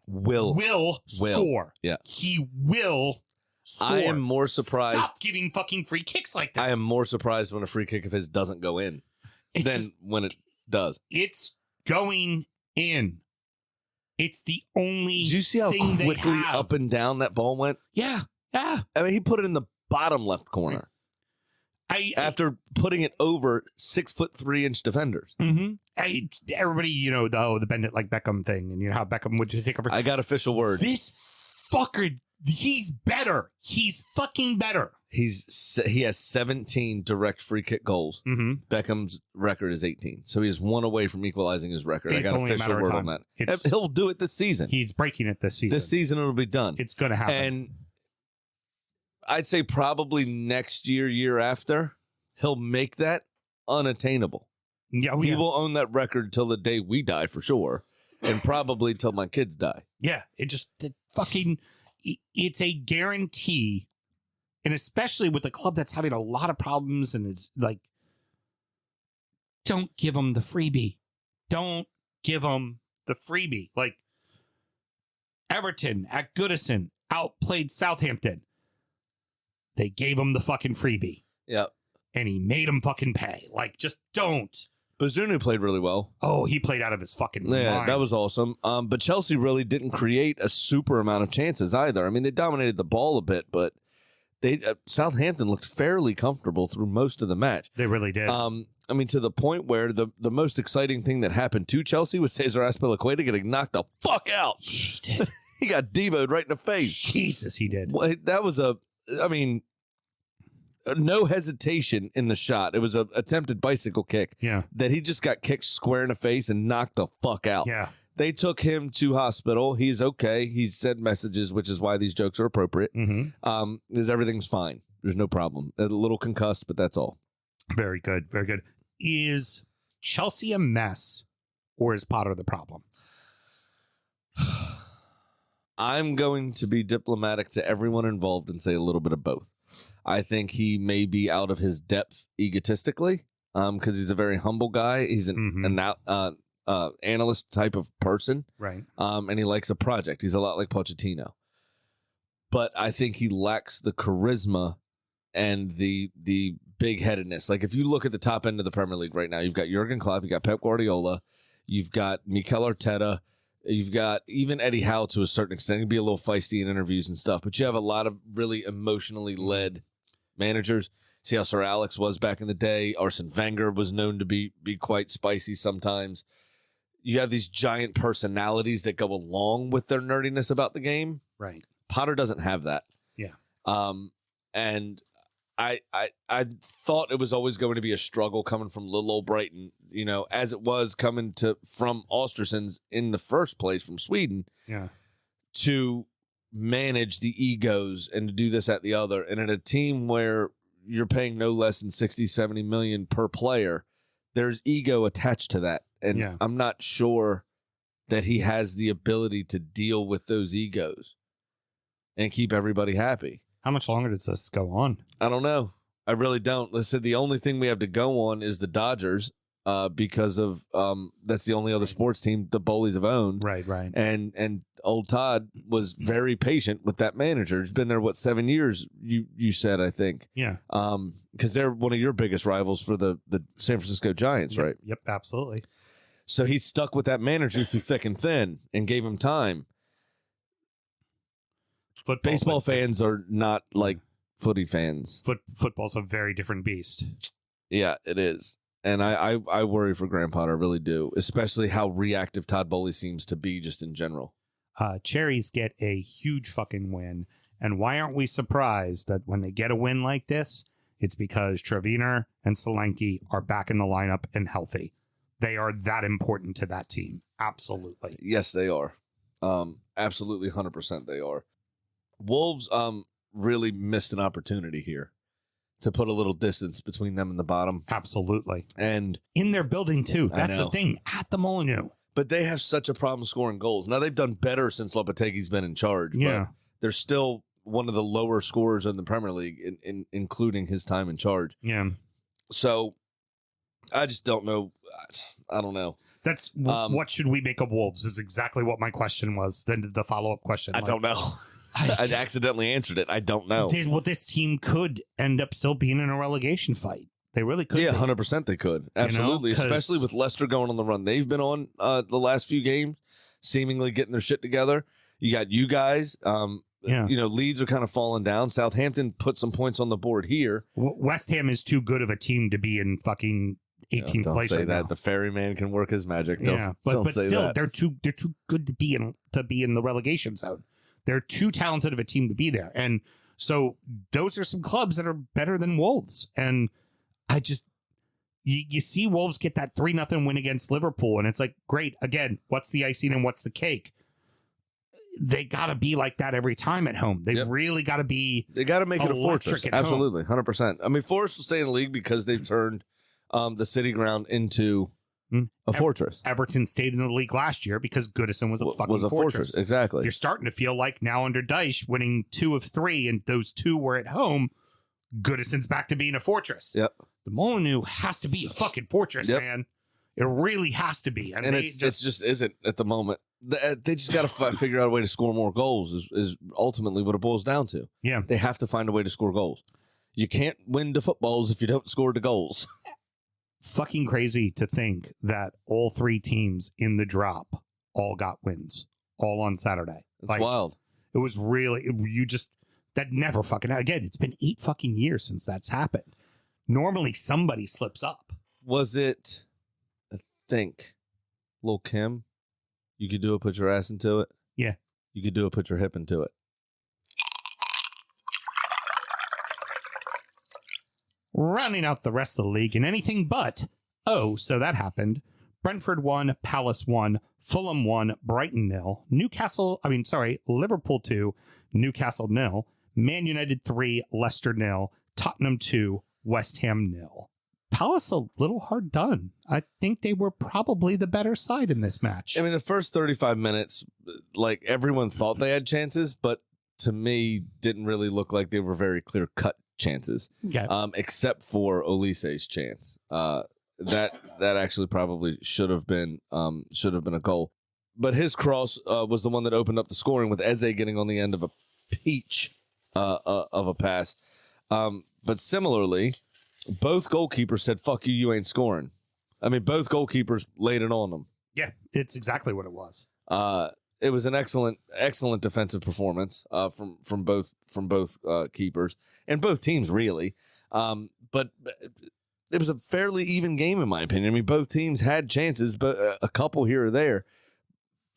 will score. Yeah. He will score. I am more surprised. Stop giving fucking free kicks like that. I am more surprised when a free kick of his doesn't go in than when it does. It's going in. It's the only Did you see how thing quickly they have. up and down that ball went? Yeah. I mean, he put it in the bottom left corner after putting it over 6'3" defenders. Everybody, the bend it like Beckham thing, and how Beckham would just take over. I got official word. This fucker, he's better. He's fucking better. He has 17 direct free kick goals. Beckham's record is 18, so he's one away from equalizing his record. It's I got only a official matter of word on time. that. He'll do it this season. He's breaking it this season. This season it'll be done. It's going to happen. And I'd say probably next year after, he'll make that unattainable. Yeah, He will own that record till the day we die for sure, and probably till my kids die. Yeah, it's a guarantee. And especially with the club that's having a lot of problems, and it's like, don't give them the freebie. Don't give them the freebie. Like, Everton at Goodison outplayed Southampton. They gave him the fucking freebie. Yeah. And he made him fucking pay. Like, just don't. Bazunu played really well. Oh, he played out of his fucking mind. That was awesome. But Chelsea really didn't create a super amount of chances either. I mean, they dominated the ball a bit, but Southampton looked fairly comfortable through most of the match. They really did. I mean, to the point where the most exciting thing that happened to Chelsea was Cesar Azpilicueta getting knocked the fuck out. Yeah, he did. He got demoed right in the face. Jesus, he did. Well, that was no hesitation in the shot. It was an attempted bicycle kick. Yeah. That he just got kicked square in the face and knocked the fuck out. Yeah. They took him to hospital. He's okay. He's sent messages, which is why these jokes are appropriate. Because everything's fine. There's no problem. A little concussed, but that's all. Very good. Very good. Is Chelsea a mess, or is Potter the problem? I'm going to be diplomatic to everyone involved and say a little bit of both. I think he may be out of his depth egotistically, because he's a very humble guy. He's an analyst type of person. Right. And he likes a project. He's a lot like Pochettino. But I think he lacks the charisma and the big-headedness. Like, if you look at the top end of the Premier League right now, you've got Jurgen Klopp, you've got Pep Guardiola, you've got Mikel Arteta, you've got even Eddie Howe to a certain extent. He'd be a little feisty in interviews and stuff, but you have a lot of really emotionally led managers. See how Sir Alex was back in the day. Arsene Wenger was known to be quite spicy sometimes. You have these giant personalities that go along with their nerdiness about the game. Right. Potter doesn't have that. Yeah. And I thought it was always going to be a struggle coming from little old Brighton, as it was coming from Ostersunds in the first place from Sweden. Yeah. To manage the egos and to do this, that, the other. And in a team where you're paying no less than 60, 70 million per player, there's ego attached to that. And I'm not sure that he has the ability to deal with those egos and keep everybody happy. How much longer does this go on? I don't know. I really don't. Listen, the only thing we have to go on is the Dodgers, because of that's the only other sports team the Bowleys have owned. Right. And old Todd was very patient with that manager. He's been there 7 years? You said, I think. Yeah. Because they're one of your biggest rivals for the San Francisco Giants, right? Yep. Absolutely. So he stuck with that manager through thick and thin and gave him time. Baseball fans are not like footy fans. Football's a very different beast. Yeah, it is. And I worry for Graham Potter, I really do, especially how reactive Todd Bowley seems to be just in general. Cherries get a huge fucking win. And why aren't we surprised that when they get a win like this, it's because Treviner and Solanke are back in the lineup and healthy. They are that important to that team. Absolutely. Yes, they are. Absolutely 100% they are. Wolves really missed an opportunity here to put a little distance between them and the bottom. Absolutely. And in their building, too. That's the thing. At the Molineux. But they have such a problem scoring goals. Now, they've done better since Lopetegui's been in charge. Yeah. But they're still one of the lower scorers in the Premier League, including his time in charge. Yeah. So I just don't know. I don't know. That's what should we make of Wolves is exactly what my question was. Then the follow-up question. I don't know. I accidentally answered it. I don't know. This team could end up still being in a relegation fight. They really could. Yeah, 100% they could. Absolutely. Especially with Leicester going on the run they've been on the last few games, seemingly getting their shit together. You got you guys. Leeds are kind of falling down. Southampton put some points on the board here. West Ham is too good of a team to be in fucking 18th don't place say right that. now. The ferryman can work his magic. But say still, that. they're too good to be in the relegation zone. They're too talented of a team to be there, and so those are some clubs that are better than Wolves. And I just you see Wolves get that 3-0 win against Liverpool, and it's like, great. Again, what's the icing and what's the cake? They got to be like that every time at home. They really got to be. They got to make it a fortress. Absolutely, home. 100%. I mean, Forest will stay in the league because they've turned the city ground into a fortress. Everton stayed in the league last year because Goodison was a fortress. Exactly. You're starting to feel like now under Dyche, winning 2 of 3, and those 2 were at home. Goodison's back to being a fortress. Yep. The Molineux has to be a fucking fortress, man. It really has to be. And it just isn't at the moment. They just got to figure out a way to score more goals is ultimately what it boils down to. Yeah. They have to find a way to score goals. You can't win the footballs if you don't score the goals. Fucking crazy to think that all 3 teams in the drop all got wins all on Saturday. It's wild. It was really, that never fucking, again, it's been 8 fucking years since that's happened. Normally somebody slips up. Was it, I think, Lil' Kim? You could do it, put your ass into it. Yeah. You could do it, put your hip into it. Rounding out the rest of the league in anything but, so that happened. Brentford 1, Palace 1, Fulham 1, Brighton 0, Liverpool 2, Newcastle 0, Man United 3, Leicester 0, Tottenham 2, West Ham 0. Palace a little hard done. I think they were probably the better side in this match. I mean, the first 35 minutes, like, everyone thought they had chances, but to me, didn't really look like they were very clear-cut chances. Okay. Except for Olise's chance. That actually probably should have been a goal. But his cross was the one that opened up the scoring, with Eze getting on the end of a peach of a pass. But similarly, both goalkeepers said, "Fuck you, you ain't scoring." I mean, both goalkeepers laid it on them. Yeah, it's exactly what it was. It was an excellent defensive performance from both keepers and both teams, really. But it was a fairly even game, in my opinion. I mean, both teams had chances, but a couple here or there.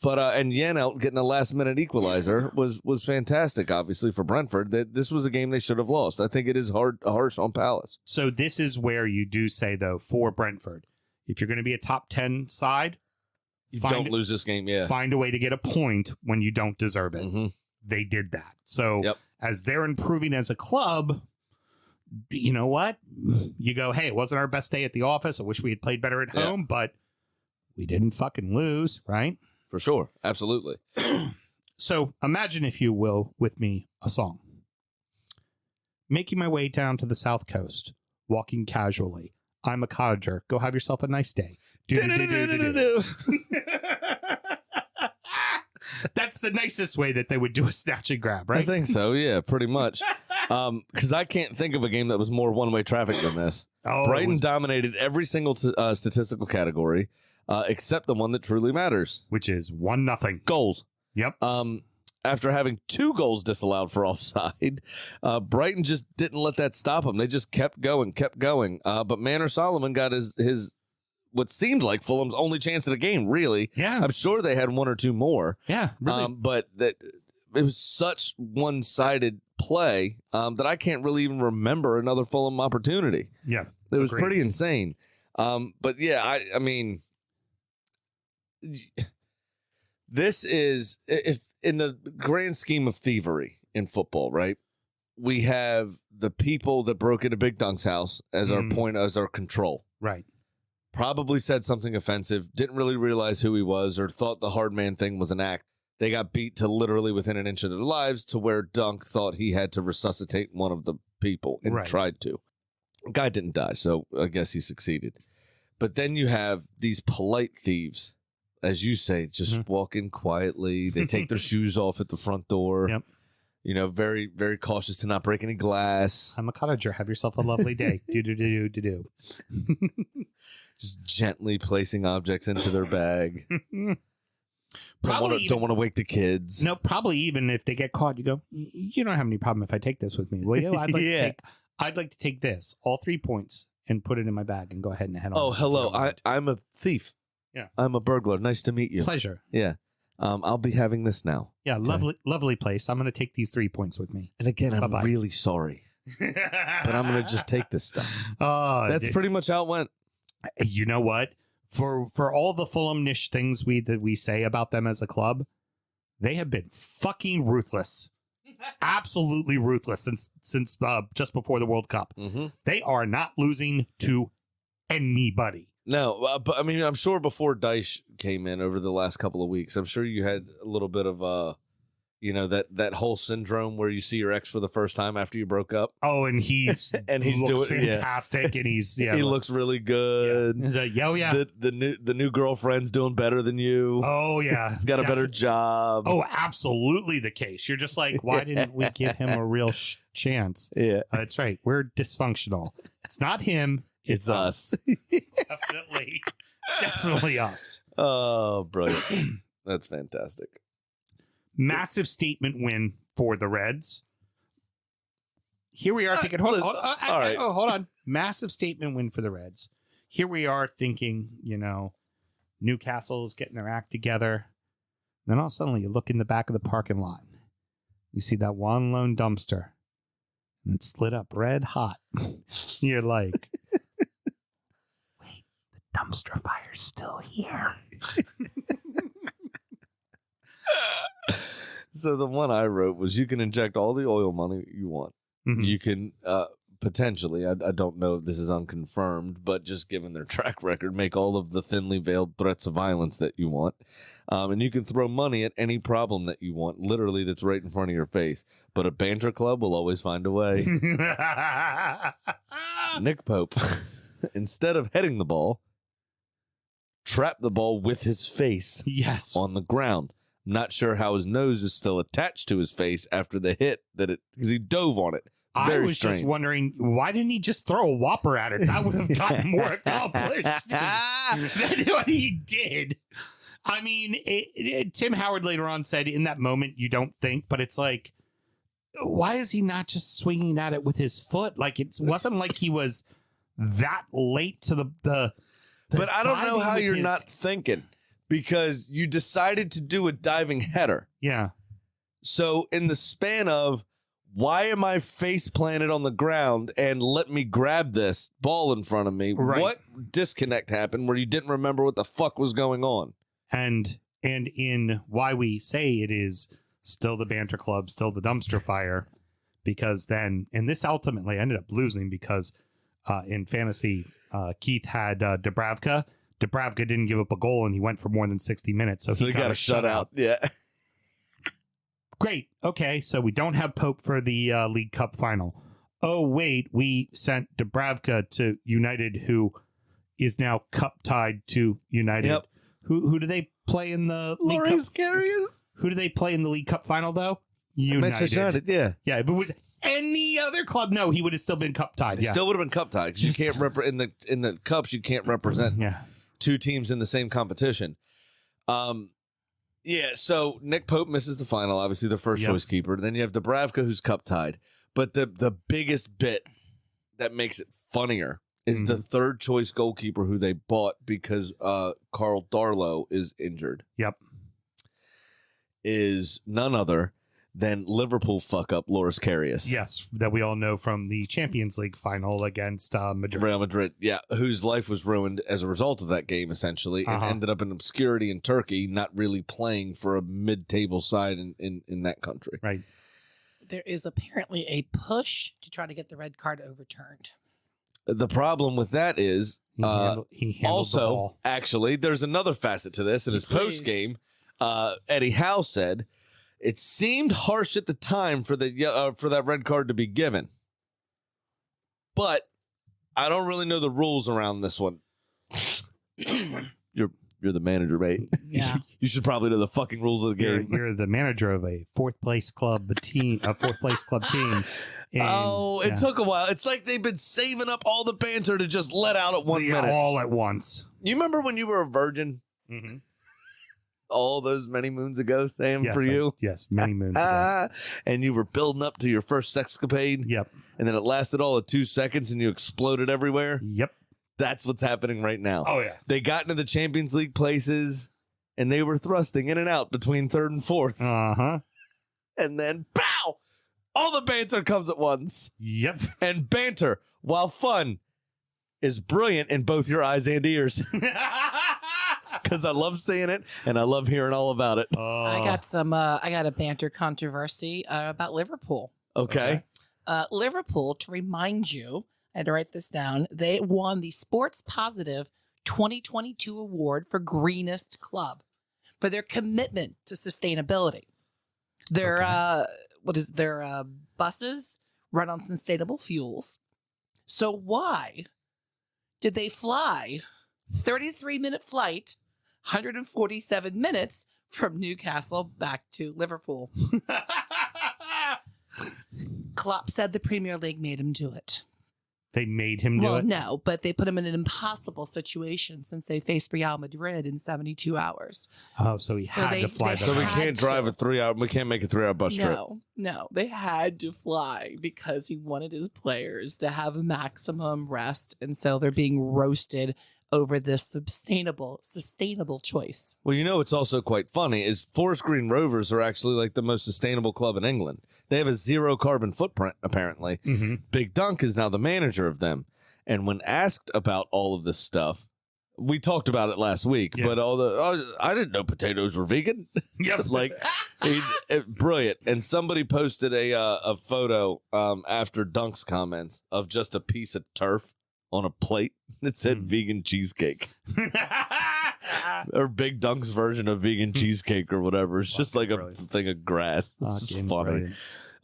But and Janelt getting a last-minute equalizer was fantastic, obviously, for Brentford. This was a game they should have lost. I think it is harsh on Palace. So this is where you do say, though, for Brentford, if you're going to be a top 10 side, don't lose this game, yeah. Find a way to get a point when you don't deserve it. Mm-hmm. They did that. So as they're improving as a club, you know what? You go, hey, it wasn't our best day at the office. I wish we had played better at home, but we didn't fucking lose, right? For sure. Absolutely. So imagine, if you will, with me, a song. Making my way down to the South Coast, walking casually. I'm a cottager. Go have yourself a nice day. That's the nicest way that they would do a snatch and grab, right? I think so, yeah, pretty much. Because I can't think of a game that was more one-way traffic than this. Brighton dominated every single statistical category, except the one that truly matters. Which is 1-0. Goals. Yep. After having 2 goals disallowed for offside, Brighton just didn't let that stop them. They just kept going. But Manor Solomon got his what seemed like Fulham's only chance of the game, really. Yeah. I'm sure they had 1 or 2 more. Yeah, really. But it was such one-sided play that I can't really even remember another Fulham opportunity. Yeah. It was pretty insane. But yeah, I mean, this is, if in the grand scheme of thievery in football, right? We have the people that broke into Big Dunk's house as our point, as our control. Right. Probably said something offensive, didn't really realize who he was, or thought the hard man thing was an act. They got beat to literally within an inch of their lives, to where Dunk thought he had to resuscitate one of the people and tried to. Guy didn't die, so I guess he succeeded. But then you have these polite thieves, as you say, just walking quietly. They take their shoes off at the front door. Yep. You know, very, very cautious to not break any glass. I'm a cottager. Have yourself a lovely day. Do. Just gently placing objects into their bag. Probably don't want to wake the kids. No, probably even if they get caught, you go, you don't have any problem if I take this with me, will you? I'd like to take this, all 3 points, and put it in my bag and go ahead and head on. Oh, hello. I'm a thief. Yeah. I'm a burglar. Nice to meet you. Pleasure. Yeah. I'll be having this now. Yeah, okay. Lovely place. I'm going to take these 3 points with me. And again, I'm Bye-bye. really sorry. But I'm going to just take this stuff. That's pretty much how it went. You know what? For all the Fulham-ish things that we say about them as a club, they have been fucking ruthless. Absolutely ruthless since just before the World Cup. Mm-hmm. They are not losing to anybody. No, but I mean, I'm sure before Dyche came in over the last couple of weeks, I'm sure you had a little bit of that whole syndrome where you see your ex for the first time after you broke up. Oh, and he's looks doing fantastic, and he's he looks really good. Yeah. The new girlfriend's doing better than you. Oh yeah, he's got a better job. Oh, absolutely the case. You're just like, why didn't we give him a real chance? Yeah, that's right. We're dysfunctional. It's not him. It's us. Definitely us. Oh, brilliant. That's fantastic. Massive statement win for the Reds. Here we are thinking, hold on. Massive statement win for the Reds. Here we are thinking, Newcastle's getting their act together. Then all of a sudden you look in the back of the parking lot. You see that one lone dumpster. And it's lit up red hot. You're like, wait, the dumpster fire's still here. So the one I wrote was, you can inject all the oil money you want. Mm-hmm. You can potentially, I don't know if this is unconfirmed, but just given their track record, make all of the thinly veiled threats of violence that you want. And you can throw money at any problem that you want, literally, that's right in front of your face. But a banter club will always find a way. Nick Pope, instead of heading the ball, trapped the ball with his face on the ground. I'm not sure how his nose is still attached to his face after the hit, because he dove on it. Very strange. Just wondering, why didn't he just throw a whopper at it? That would have gotten more accomplished than what he did. I mean, Tim Howard later on said, in that moment, you don't think, but it's like, why is he not just swinging at it with his foot? Like, it wasn't like he was that late to the But I don't know how you're not thinking, because you decided to do a diving header. Yeah. So in the span of, why am I face planted on the ground and let me grab this ball in front of me? Right. What disconnect happened where you didn't remember what the fuck was going on? And in why we say it is still the banter club, still the dumpster fire, because then, and this ultimately ended up losing because in fantasy, Keith had Dubravka. Dubravka didn't give up a goal, and he went for more than 60 minutes. So he got a shutout. Yeah. Great. Okay, so we don't have Pope for the League Cup final. Oh, wait, we sent Dubravka to United, who is now cup tied to United. Yep. Who do they play in the League Cup? Who do they play in the League Cup final, though? United, yeah. Yeah, if it was any other club, no, he would have still been cup tied. It still would have been cup tied, because you can't in the cups, you can't represent two teams in the same competition. Yeah, so Nick Pope misses the final, obviously the first choice keeper. Then you have Dubravka, who's cup tied. But the biggest bit that makes it funnier is the third choice goalkeeper who they bought because Carl Darlow is injured. Yep. Is none other than Liverpool fuck up Loris Karius. Yes, that we all know from the Champions League final against Madrid. Real Madrid, yeah, whose life was ruined as a result of that game, essentially, and ended up in obscurity in Turkey, not really playing for a mid-table side in that country. Right. There is apparently a push to try to get the red card overturned. The problem with that is, He handled the also, ball. actually, there's another facet to this. In his post-game, Eddie Howe said, it seemed harsh at the time for that red card to be given. But I don't really know the rules around this one. You're the manager, mate. Yeah. You should probably know the fucking rules of the game. You're the manager of a fourth place club team. And, it took a while. It's like they've been saving up all the banter to just let out at 1 minute. All at once. You remember when you were a virgin? Mm-hmm. All those many moons ago, Sam, Yes, for you? yes, many moons ago. And you were building up to your first sexcapade? Yep. And then it lasted all of 2 seconds and you exploded everywhere? Yep. That's what's happening right now. Oh, yeah. They got into the Champions League places and they were thrusting in and out between third and fourth. Uh-huh. And then, pow! All the banter comes at once. Yep. And banter, while fun, is brilliant in both your eyes and ears. Because I love seeing it and I love hearing all about it. I got a banter controversy about Liverpool. Okay. Liverpool, to remind you, I had to write this down. They won the Sports Positive 2022 award for greenest club for their commitment to sustainability. Their buses run on sustainable fuels. So why did they fly 33-minute flight, 147 minutes from Newcastle back to Liverpool? Klopp said the Premier League made him do it. They made him do it? No, but they put him in an impossible situation since they faced Real Madrid in 72 hours. Oh, so he had to fly. So we can't drive a 3-hour, we can't make a 3-hour bus trip. No, they had to fly because he wanted his players to have maximum rest. And so they're being roasted over this sustainable choice. Well, you know what's also quite funny is Forest Green Rovers are actually like the most sustainable club in England. They have a 0 carbon footprint, apparently. Mm-hmm. Big Dunk is now the manager of them. And when asked about all of this stuff, we talked about it last week, but I didn't know potatoes were vegan. Yep. Brilliant. And somebody posted a photo after Dunk's comments of just a piece of turf on a plate that said vegan cheesecake. Or Big Dunk's version of vegan cheesecake or whatever. It's just like a thing of grass. It's just funny. Brilliant.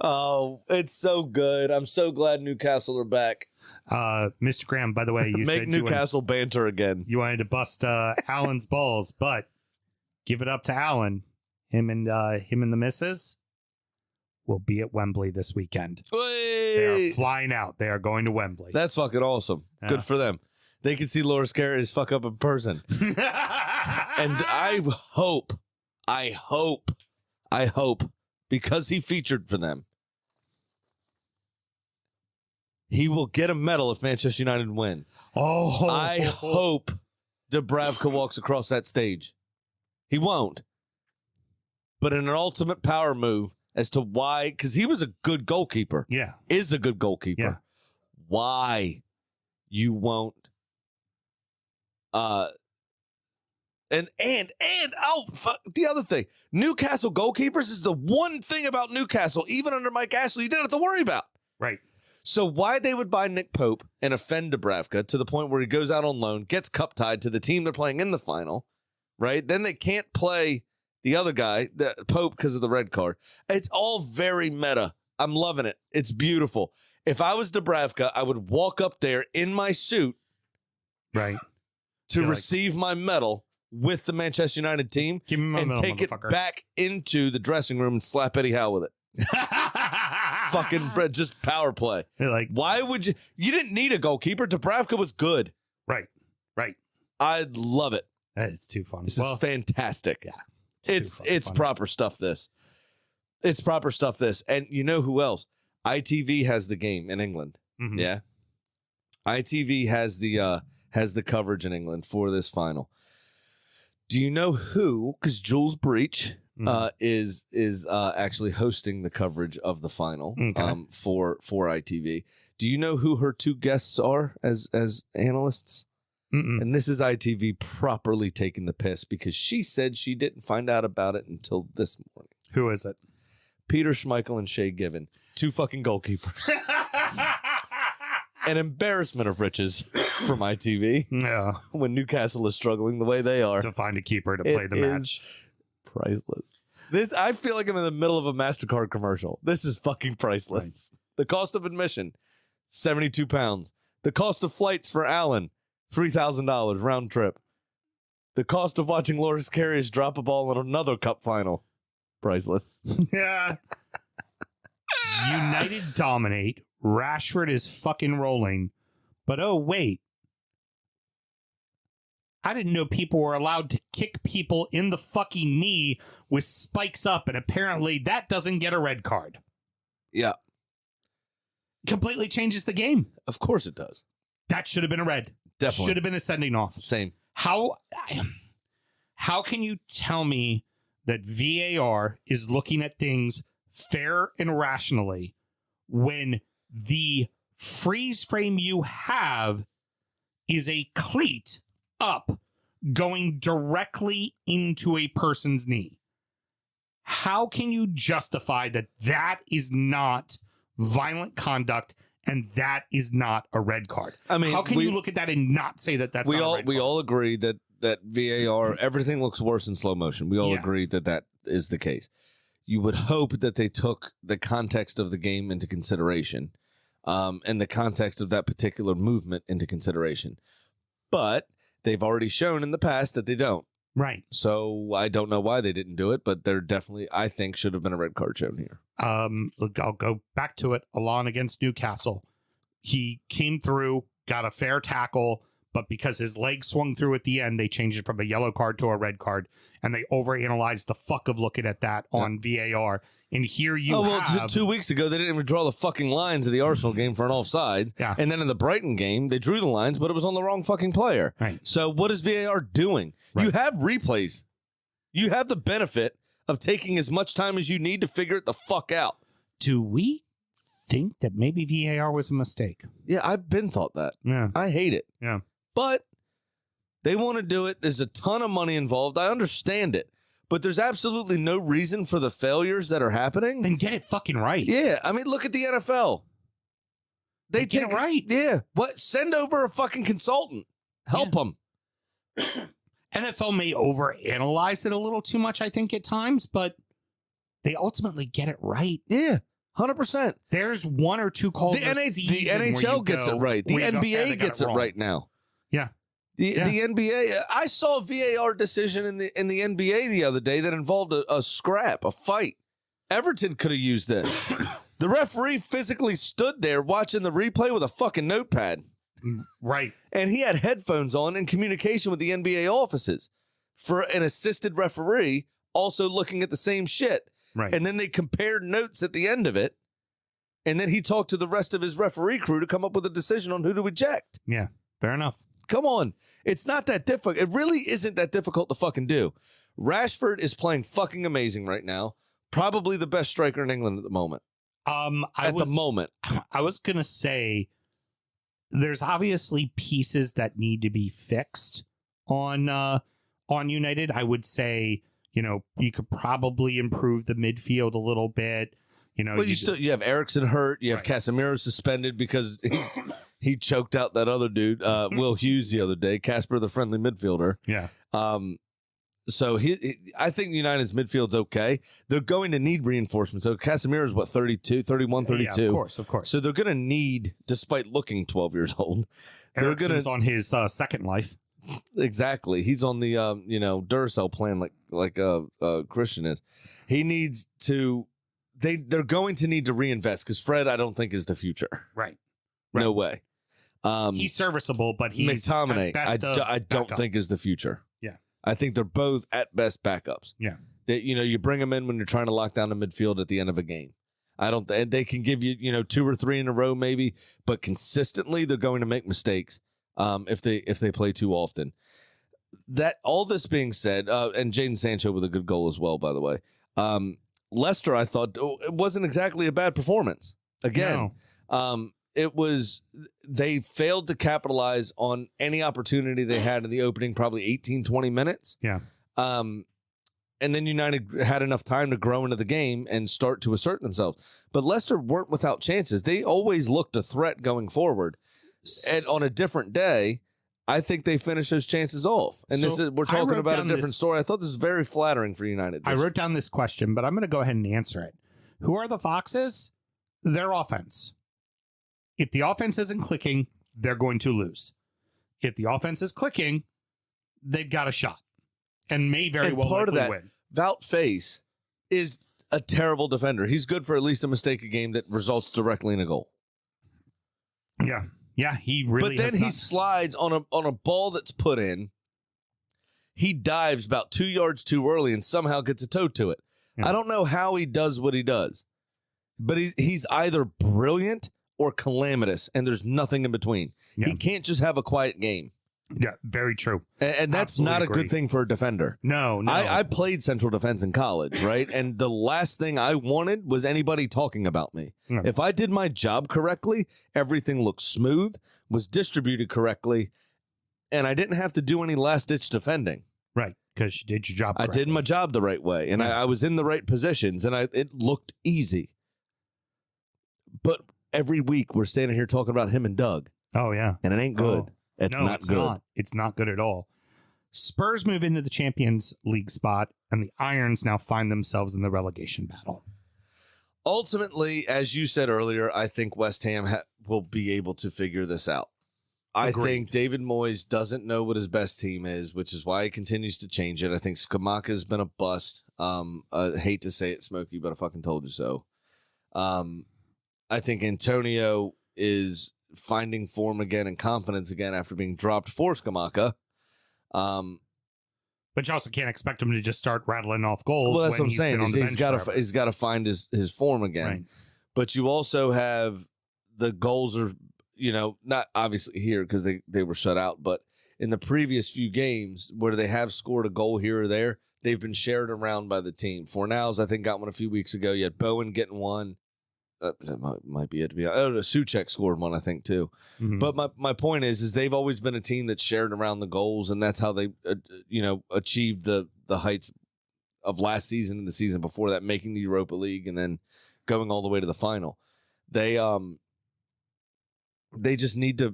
Oh, it's so good. I'm so glad Newcastle are back. Mr. Graham, by the way, you Make said Newcastle banter again. You wanted to bust Alan's balls, but give it up to Alan. Him and the missus will be at Wembley this weekend. They are flying out. They are going to Wembley. That's fucking awesome. Good for them. They can see Loris Karius fuck up in person. And I hope, because he featured for them, he will get a medal if Manchester United win. Oh, I hope Dubravka walks across that stage. He won't. But in an ultimate power move as to why, because he was a good goalkeeper. Yeah. Is a good goalkeeper. Yeah. Why you won't the other thing, Newcastle goalkeepers is the one thing about Newcastle, even under Mike Ashley, you didn't have to worry about. Right. So why they would buy Nick Pope and offend Dubravka to the point where he goes out on loan, gets cup tied to the team they're playing in the final, right? Then they can't play the other guy, the Pope, because of the red card. It's all very meta. I'm loving it. It's beautiful. If I was Dubravka, I would walk up there in my suit, right, to receive my medal with the Manchester United team and take it back into the dressing room and slap Eddie Howe with it. Fucking just power play. Like, why would you? You didn't need a goalkeeper. Dubravka was good. Right. I love it. It's too funny. This is fantastic. Yeah. It's proper stuff. It's proper stuff. This, and you know who else? ITV has the game in England. Mm-hmm. Yeah. ITV has the coverage in England for this final. Do you know who? Because Jules Breach is actually hosting the coverage of the final for ITV. Do you know who her two guests are as analysts? And this is ITV properly taking the piss because she said she didn't find out about it until this morning. Who is it? Peter Schmeichel and Shea Given, two fucking goalkeepers. An embarrassment of riches from ITV. Yeah. When Newcastle is struggling the way they are. To find a keeper to play the match. Priceless. I feel like I'm in the middle of a MasterCard commercial. This is fucking priceless. Nice. The cost of admission, £72. The cost of flights for Alan, $3,000 round trip. The cost of watching Loris Karius drop a ball in another cup final. Priceless. Yeah. United dominate. Rashford is fucking rolling. But oh, wait. I didn't know people were allowed to kick people in the fucking knee with spikes up, and apparently that doesn't get a red card. Yeah. Completely changes the game. Of course it does. That should have been a red. Definitely. Should have been a sending off. Same. How can you tell me that VAR is looking at things fair and rationally when the freeze frame you have is a cleat up going directly into a person's knee? How can you justify that that is not violent conduct and that is not a red card? I mean, how can you look at that and not say that that's not a red card? all agree that VAR, everything looks worse in slow motion. We all agree that is the case. You would hope that they took the context of the game into consideration, and the context of that particular movement into consideration. But they've already shown in the past that they don't. Right. So I don't know why they didn't do it, but there definitely, I think, should have been a red card shown here. Look, I'll go back to it. Alon against Newcastle. He came through, got a fair tackle, but because his leg swung through at the end, they changed it from a yellow card to a red card, and they overanalyzed the fuck of looking at that on VAR. And here you have... 2 weeks ago, they didn't even draw the fucking lines of the Arsenal game for an offside. Yeah. And then in the Brighton game, they drew the lines, but it was on the wrong fucking player. Right. So what is VAR doing? Right. You have replays. You have the benefit of taking as much time as you need to figure it the fuck out. Do we think that maybe VAR was a mistake? Yeah, I've been thought that. Yeah. I hate it. Yeah. But they want to do it. There's a ton of money involved. I understand it. But there's absolutely no reason for the failures that are happening. Then get it fucking right. Yeah, I mean, look at the NFL. They get it right. Yeah. What? Send over a fucking consultant. Help them. NFL may overanalyze it a little too much, I think, at times, but they ultimately get it right. Yeah, 100%. There's one or two calls. The NHL gets it right. The NBA gets it right now. Yeah. The NBA. I saw a VAR decision in the NBA the other day that involved a scrap, a fight. Everton could have used this. The referee physically stood there watching the replay with a fucking notepad. Right. And he had headphones on in communication with the NBA offices for an assisted referee also looking at the same shit. Right. And then they compared notes at the end of it. And then he talked to the rest of his referee crew to come up with a decision on who to eject. Yeah, fair enough. Come on. It's not that difficult. It really isn't that difficult to fucking do. Rashford is playing fucking amazing right now. Probably the best striker in England at the moment. The moment. I was going to say there's obviously pieces that need to be fixed on United. I would say, you could probably improve the midfield a little bit. Well, you have Eriksen hurt. You have Casemiro suspended because he choked out that other dude, Will Hughes, the other day. Casper, the friendly midfielder. Yeah. So I think United's midfield's okay. They're going to need reinforcements. So Casemiro's what, 31, 32? Yeah, of course. So they're going to need, despite looking 12 years old, Eriksen's on his second life. Exactly. He's on the Duracell plan like Christian is. He needs to. They're going to need to reinvest because Fred, I don't think, is the future. Right. No way. He's serviceable, but he's McTominay. I don't think is the future. Yeah. I think they're both at best backups. Yeah. That you bring them in when you're trying to lock down the midfield at the end of a game. I don't. They can give you 2 or 3 in a row maybe, but consistently they're going to make mistakes if they play too often. that all this being said, and Jadon Sancho with a good goal as well, by the way. Leicester, I thought, it wasn't exactly a bad performance. Again, it was, they failed to capitalize on any opportunity they had in the opening probably 18, 20 minutes. Yeah. And then United had enough time to grow into the game and start to assert themselves. But Leicester weren't without chances. They always looked a threat going forward. And on a different day, I think they finished those chances off. And we're talking about a different story. I thought this was very flattering for United. I wrote down this question, but I'm going to go ahead and answer it. Who are the Foxes? Their offense. If the offense isn't clicking, they're going to lose. If the offense is clicking, they've got a shot. And may very well part of that, win. Wout Faes is a terrible defender. He's good for at least a mistake a game that results directly in a goal. Yeah. Yeah, he really But then he slides on a ball that's put in. He dives about 2 yards too early and somehow gets a toe to it. Yeah. I don't know how he does what he does. But he's either brilliant or calamitous, and there's nothing in between. Yeah. He can't just have a quiet game. Yeah, very true. And that's not a good thing for a defender. No. I played central defense in college, right? And the last thing I wanted was anybody talking about me. No. If I did my job correctly, everything looked smooth, was distributed correctly, and I didn't have to do any last-ditch defending. Right, because you did your job correctly. I did my job the right way, and I was in the right positions, and it looked easy. But every week we're standing here talking about him and Doug. Oh, yeah. And it ain't good. Oh. It's not good. It's not good at all. Spurs move into the Champions League spot, and the Irons now find themselves in the relegation battle. Ultimately, as you said earlier, I think West Ham will be able to figure this out. I think David Moyes doesn't know what his best team is, which is why he continues to change it. I think Skamaka has been a bust. I hate to say it, Smokey, but I fucking told you so. I think Antonio is finding form again and confidence again after being dropped for Skamaka. But you also can't expect him to just start rattling off goals. Well, that's what I'm saying. He's got to find his form again. Right. But you also have the goals are, not obviously here because they were shut out, but in the previous few games where they have scored a goal here or there, they've been shared around by the team. Fornals, I think, got one a few weeks ago. You had Bowen getting one. That might be it. Souček scored one, I think, too. Mm-hmm. But my point is they've always been a team that's shared around the goals, and that's how they, achieved the heights of last season and the season before that, making the Europa League and then going all the way to the final. They just need to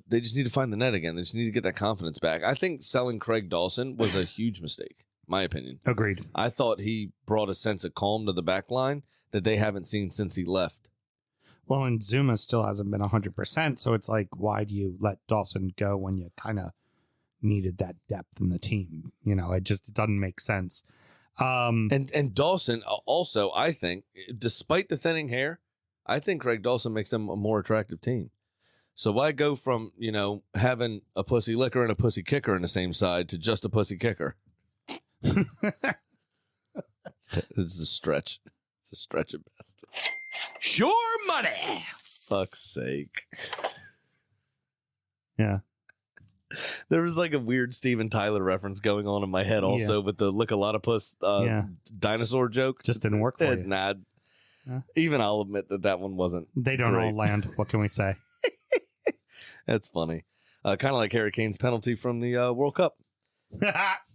find the net again. They just need to get that confidence back. I think selling Craig Dawson was a huge mistake, my opinion. Agreed. I thought he brought a sense of calm to the back line that they haven't seen since he left. Well, and Zuma still hasn't been 100%, so it's like, why do you let Dawson go when you kind of needed that depth in the team? It doesn't make sense. And Dawson also, I think, despite the thinning hair, I think Craig Dawson makes them a more attractive team. So why go from, having a pussy licker and a pussy kicker in the same side to just a pussy kicker? It's a stretch. It's a stretch at best. Sure money. Fuck's sake. Yeah. There was like a weird Steven Tyler reference going on in my head also with the lick-a-lot-of-puss dinosaur joke. Just didn't work for you. Nah. Even I'll admit that one wasn't They don't great. all land. What can we say? That's funny. Kind of like Harry Kane's penalty from the World Cup.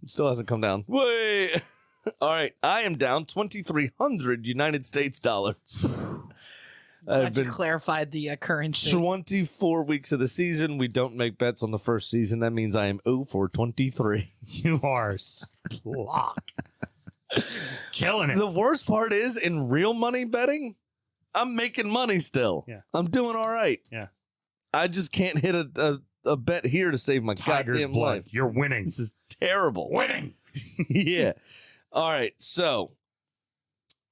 Still hasn't come down. Wait. All right. I am down 2,300 United States dollars. Glad you clarified the currency. 24 weeks of the season. We don't make bets on the first season. That means I am 0 for 23. You are slock. You're just killing it. The worst part is, in real money betting, I'm making money still. Yeah. I'm doing all right. Yeah. I just can't hit a bet here to save my Tiger's goddamn blood. life. You're winning. This is terrible. Winning. Yeah. All right. So,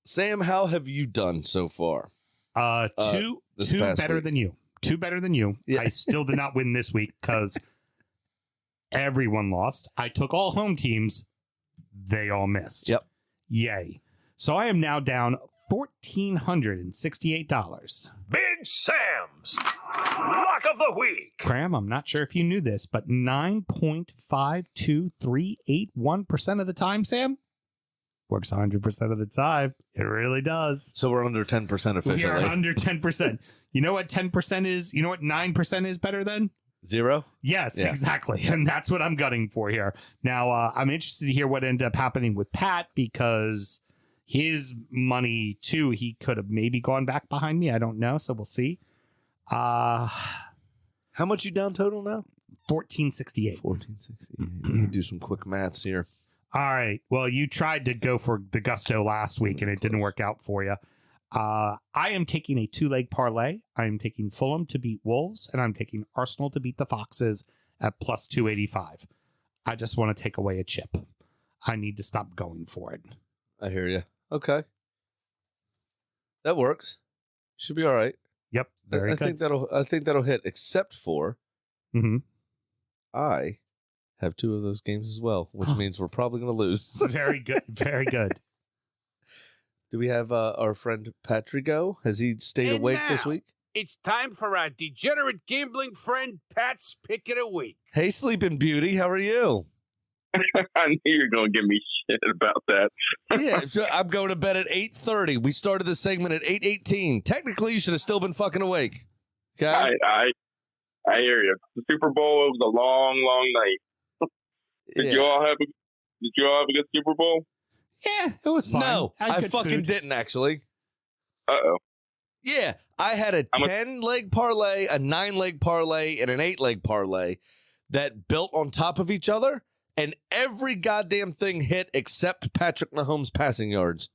Sam, how have you done so far? Two better than you. Two better than you. Yeah. I still did not win this week because everyone lost. I took all home teams. They all missed. Yep. Yay. So I am now down $1,468. Big Sam Forbes Lock of the Week. Graham, I'm not sure if you knew this, but 9.52381% of the time, Sam, works 100% of the time. It really does. So we're under 10% officially. We are under 10%. You know what 10% is? You know what 9% is better than? 0? Yes, Yeah. exactly. And that's what I'm gunning for here. Now, I'm interested to hear what ended up happening with Pat, because his money, too, he could have maybe gone back behind me. I don't know. So we'll see. How much you down total now? 1468. 1468. Let me do some quick maths here. All right. Well, you tried to go for the gusto last week and it didn't work out for you. I am taking a 2-leg parlay. I am taking Fulham to beat Wolves, and I'm taking Arsenal to beat the Foxes at plus 285. I just want to take away a chip. I need to stop going for it. I hear you. Okay. That works. Should be all right. Yep. Very I good. think that'll hit, except for Mm-hmm. I have 2 of those games as well, which means we're probably going to lose. Very good. Very good. Do we have our friend Patrick go? Has he stayed And awake now, this week? It's time for our degenerate gambling friend Pat's Pick of the Week. Hey, Sleeping Beauty, how are you? I knew you were going to give me shit about that. Yeah, so I'm going to bed at 8:30. We started the segment at 8:18. Technically, you should have still been fucking awake. Okay? I hear you. The Super Bowl, it was a long, long night. Did you all have a good Super Bowl? Yeah, it was fun. No, Had I good fucking food. didn't, actually. Uh-oh. Yeah, I had a How much- 10-leg parlay, a 9-leg parlay, and an 8-leg parlay that built on top of each other, and every goddamn thing hit except Patrick Mahomes' passing yards.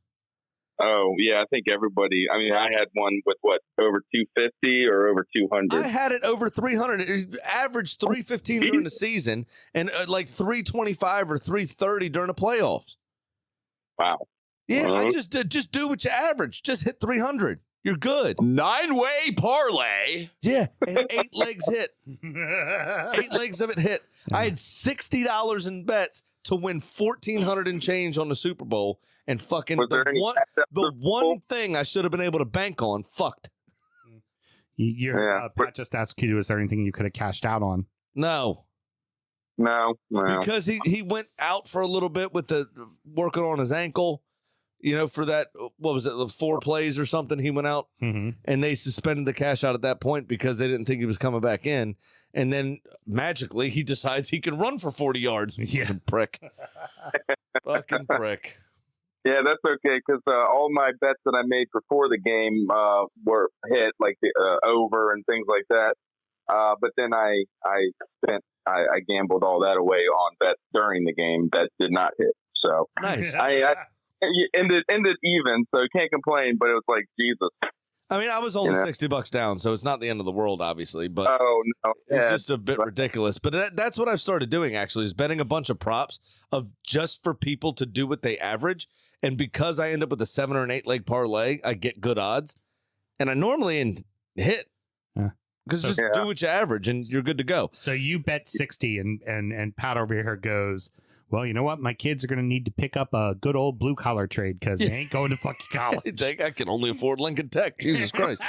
Oh, yeah, I think everybody. I mean, I had one with, over 250 or over 200? I had it over 300. It averaged 315 during the season, and like 325 or 330 during the playoffs. Wow. Yeah, I Uh-huh. just do what you average. Just hit 300. You're good. 9-way parlay. Yeah, and 8 legs hit. 8 legs of it hit. I had $60 in bets to win 1,400 and change on the Super Bowl, and fucking Was there any the one thing I should have been able to bank on fucked. Your Pat just asked you, is there anything you could have cashed out on? No, No. because he went out for a little bit with the working on his ankle. You know, for that, what was it, the 4 plays or something? He went out, Mm-hmm. and they suspended the cash out at that point because they didn't think he was coming back in. And then magically, he decides he can run for 40 yards. Yeah. Fucking prick. Fucking prick. Yeah, that's okay, because all my bets that I made before the game were hit, like the over and things like that. But then I gambled all that away on bets during the game that did not hit. So Nice. I ended even, so can't complain. But it was like, Jesus. I mean, I was only Yeah. $60 down, so it's not the end of the world, obviously, but Oh no, it's yeah, just a bit ridiculous. But that's what I've started doing, actually, is betting a bunch of props of just for people to do what they average. And because I end up with a 7 or an 8-leg parlay, I get good odds. And I normally hit. Yeah. Because just Yeah. do what you average, and you're good to go. So you bet 60, and Pat over here goes, well, you know what? My kids are going to need to pick up a good old blue-collar trade because they ain't going to fucking I college. think I can only afford Lincoln Tech. Jesus Christ.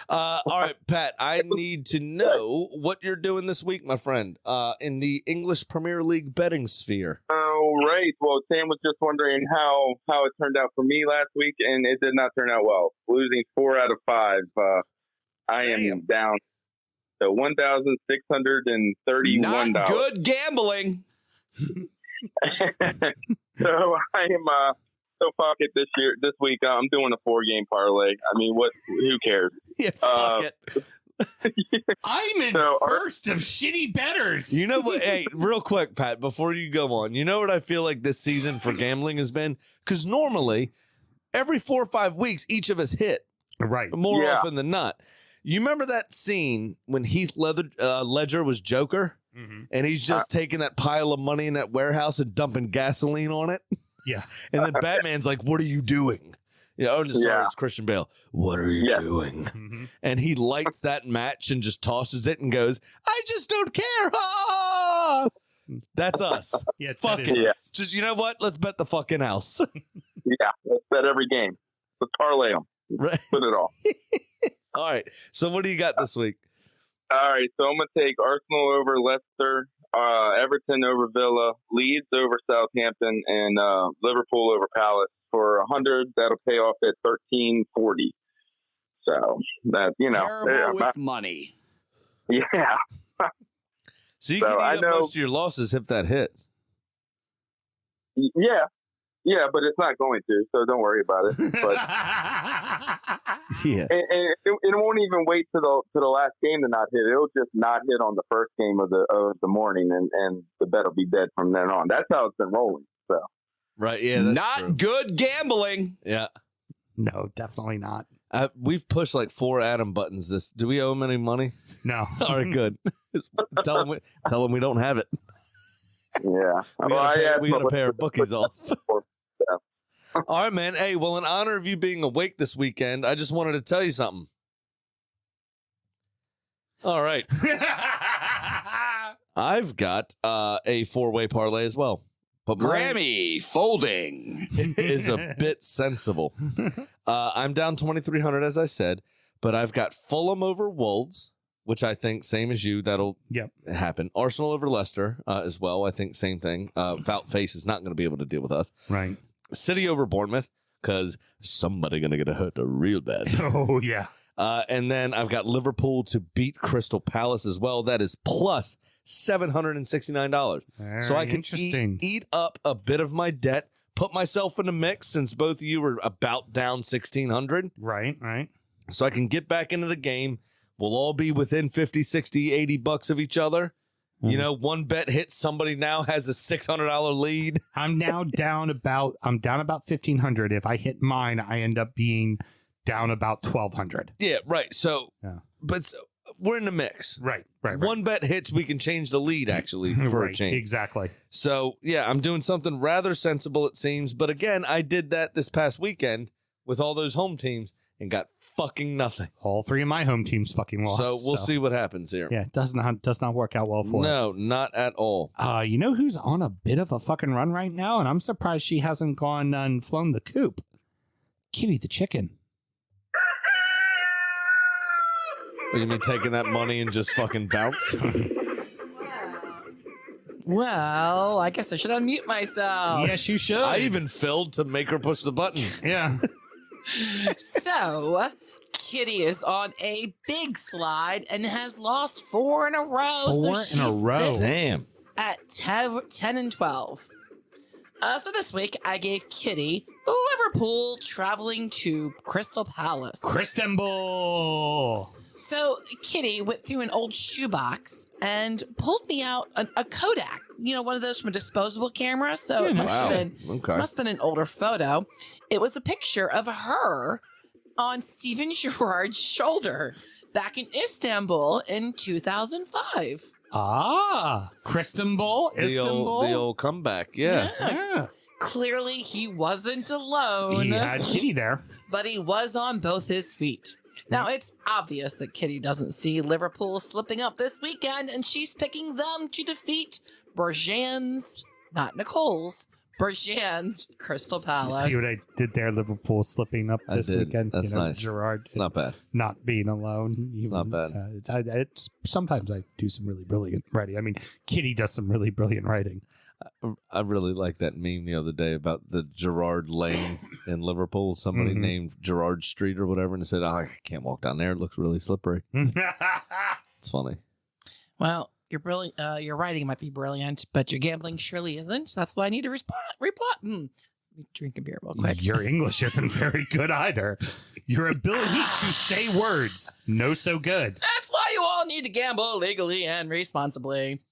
All right, Pat, I need to know what you're doing this week, my friend, in the English Premier League betting sphere. Oh, right. Well, Sam was just wondering how it turned out for me last week, and it did not turn out well. Losing 4 out of 5. I Damn. am down to $1,631. Not good gambling. So I am so fuck it this week. I'm doing a 4-game parlay. I mean, who cares? Yeah, fuck it. I'm in So, first of shitty betters. You know what? Hey, real quick, Pat, before you go on, you know what I feel like this season for gambling has been? Because normally, every 4 or 5 weeks, each of us hit Right. more Yeah. often than not. You remember that scene when Heath Ledger was Joker? Mm-hmm. And he's just taking that pile of money in that warehouse and dumping gasoline on it? Yeah. And then Batman's like, what are you doing? Sorry, Yeah. it's Christian Bale. What are you Yeah. doing? Mm-hmm. And he lights that match and just tosses it and goes, I just don't care. Ah! That's us. Yeah, Fuck that it. is Yeah. us. Just, you know what? Let's bet the fucking house. Yeah, let's bet every game. Let's parlay them. Right. Put it all. All right. So what do you got this week? All right, so I'm going to take Arsenal over Leicester, Everton over Villa, Leeds over Southampton, and Liverpool over Palace for 100. That'll pay off at 13.40. So that Terrible with money. Yeah. So you So can I eat up know- most of your losses if that hits. Yeah, but it's not going to, so don't worry about it. But Yeah. and it won't even wait to the last game to not hit. It'll just not hit on the first game of the morning, and the bet will be dead from then on. That's how it's been rolling. So Right. Yeah. That's Not true. good gambling. Yeah. No, definitely not. We've pushed like 4 Adam buttons. Do we owe him any money? No. All right, good. tell him we don't have it. yeah, We gotta pay our bookies off. All right, man. Hey, well, in honor of you being awake this weekend, I just wanted to tell you something. All right. I've got a 4-way parlay as well. But mine Grammy folding. is a bit sensible. I'm down 2,300, as I said, but I've got Fulham over Wolves, which I think, same as you, that'll happen. Arsenal over Leicester as well. I think same thing. Fout Face is not going to be able to deal with us. Right. City over Bournemouth, because somebody going to get hurt real bad. Oh, yeah. And then I've got Liverpool to beat Crystal Palace as well. That is plus $769. So I can eat up a bit of my debt, put myself in the mix since both of you were about down 1,600. Right. So I can get back into the game. We'll all be within 50, 60, 80 bucks of each other. You know, one bet hits, somebody now has a $600 lead. I'm now down about 1,500. If I hit mine, I end up being down about 1,200. Yeah, right. So, Yeah. but we're in the mix. Right. One bet hits, we can change the lead, actually, for a change. Exactly. So, yeah, I'm doing something rather sensible, it seems. But again, I did that this past weekend with all those home teams and got fucking nothing. All 3 of my home teams fucking lost. So we'll see what happens here. Yeah, it does not work out well for us. No, not at all. You know who's on a bit of a fucking run right now? And I'm surprised she hasn't gone and flown the coop. Kitty the chicken. What, you mean taking that money and just fucking bounce? Well, I guess I should unmute myself. Yes, you should. I even filled to make her push the button. Yeah. So, Kitty is on a big slide and has lost 4 in a row. 4 so in a she row. sits Damn. At 10 and 12. So this week, I gave Kitty Liverpool traveling to Crystal Palace. Christenball. So Kitty went through an old shoebox and pulled me out a Kodak. You know, one of those from a disposable camera. So it must Wow. have been Okay. must have been an older photo. It was a picture of her on Steven Gerrard's shoulder back in Istanbul in 2005. Christenball. The Istanbul. old comeback. Yeah. Yeah. Clearly, he wasn't alone. He had Kitty there. But he was on both his feet. Now, it's obvious that Kitty doesn't see Liverpool slipping up this weekend, and she's picking them to defeat Bergeon's, not Nicole's, Bergeon's Crystal Palace. See what I did there? Liverpool slipping up I this did. weekend. That's nice. Gerrard. It's not bad. Not being alone. It's not bad. It's sometimes I do some really brilliant writing. I mean, Kitty does some really brilliant writing. I really liked that meme the other day about the Gerrard Lane in Liverpool. Somebody named Gerrard Street or whatever, and said, "Oh, I can't walk down there. It looks really slippery." It's funny. Well, your writing might be brilliant, but your gambling surely isn't. That's why I need to reply. Let me drink a beer real quick. Your English isn't very good either. Your ability to say words, no so good. That's why you all need to gamble legally and responsibly.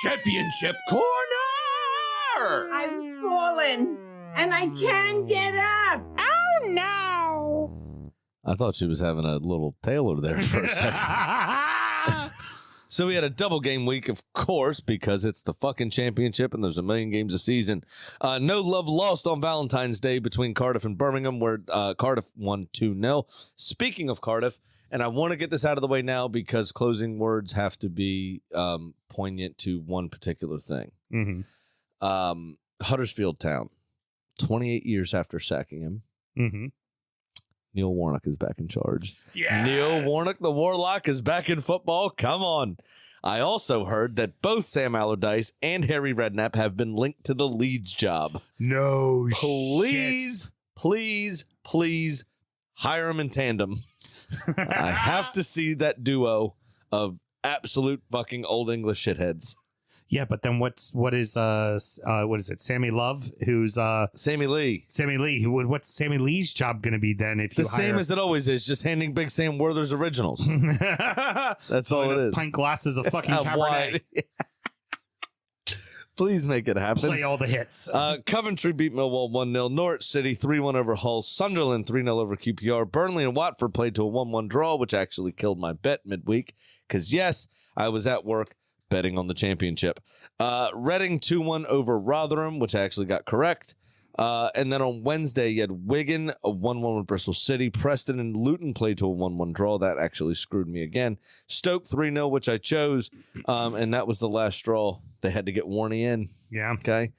Championship corner. I've fallen and I can't get up. Oh no! I thought she was having a little Taylor there for a second. So we had a double game week, of course, because it's the fucking championship and there's a million games a season. No love lost on Valentine's Day between Cardiff and Birmingham, where Cardiff won 2-0. Speaking of Cardiff, and I want to get this out of the way now because closing words have to be poignant to one particular thing. Mm-hmm. Huddersfield Town, 28 years after sacking him, Mm-hmm. Neil Warnock is back in charge. Yes. Neil Warnock, the Warlock, is back in football. Come on. I also heard that both Sam Allardyce and Harry Redknapp have been linked to the Leeds job. No Please, please hire them in tandem. I have to see that duo of absolute fucking old English shitheads. Yeah, but then what is it? Sammy Love, who's Sammy Lee. Sammy Lee. What's Sammy Lee's job going to be then? If you The same as it always is, just handing Big Sam Werther's originals. That's all it is. Pint glasses of fucking Cabernet. Wide. Please make it happen. Play all the hits. Coventry beat Millwall 1-0. Norwich City 3-1 over Hull. Sunderland 3-0 over QPR. Burnley and Watford played to a 1-1 draw, which actually killed my bet midweek. Because, yes, I was at work betting on the championship. Reading 2-1 over Rotherham, which I actually got correct. And then on Wednesday, you had Wigan, a 1-1 with Bristol City. Preston and Luton played to a 1-1 draw. That actually screwed me again. Stoke 3-0, which I chose. And that was the last straw. They had to get Warney in. Yeah. Okay.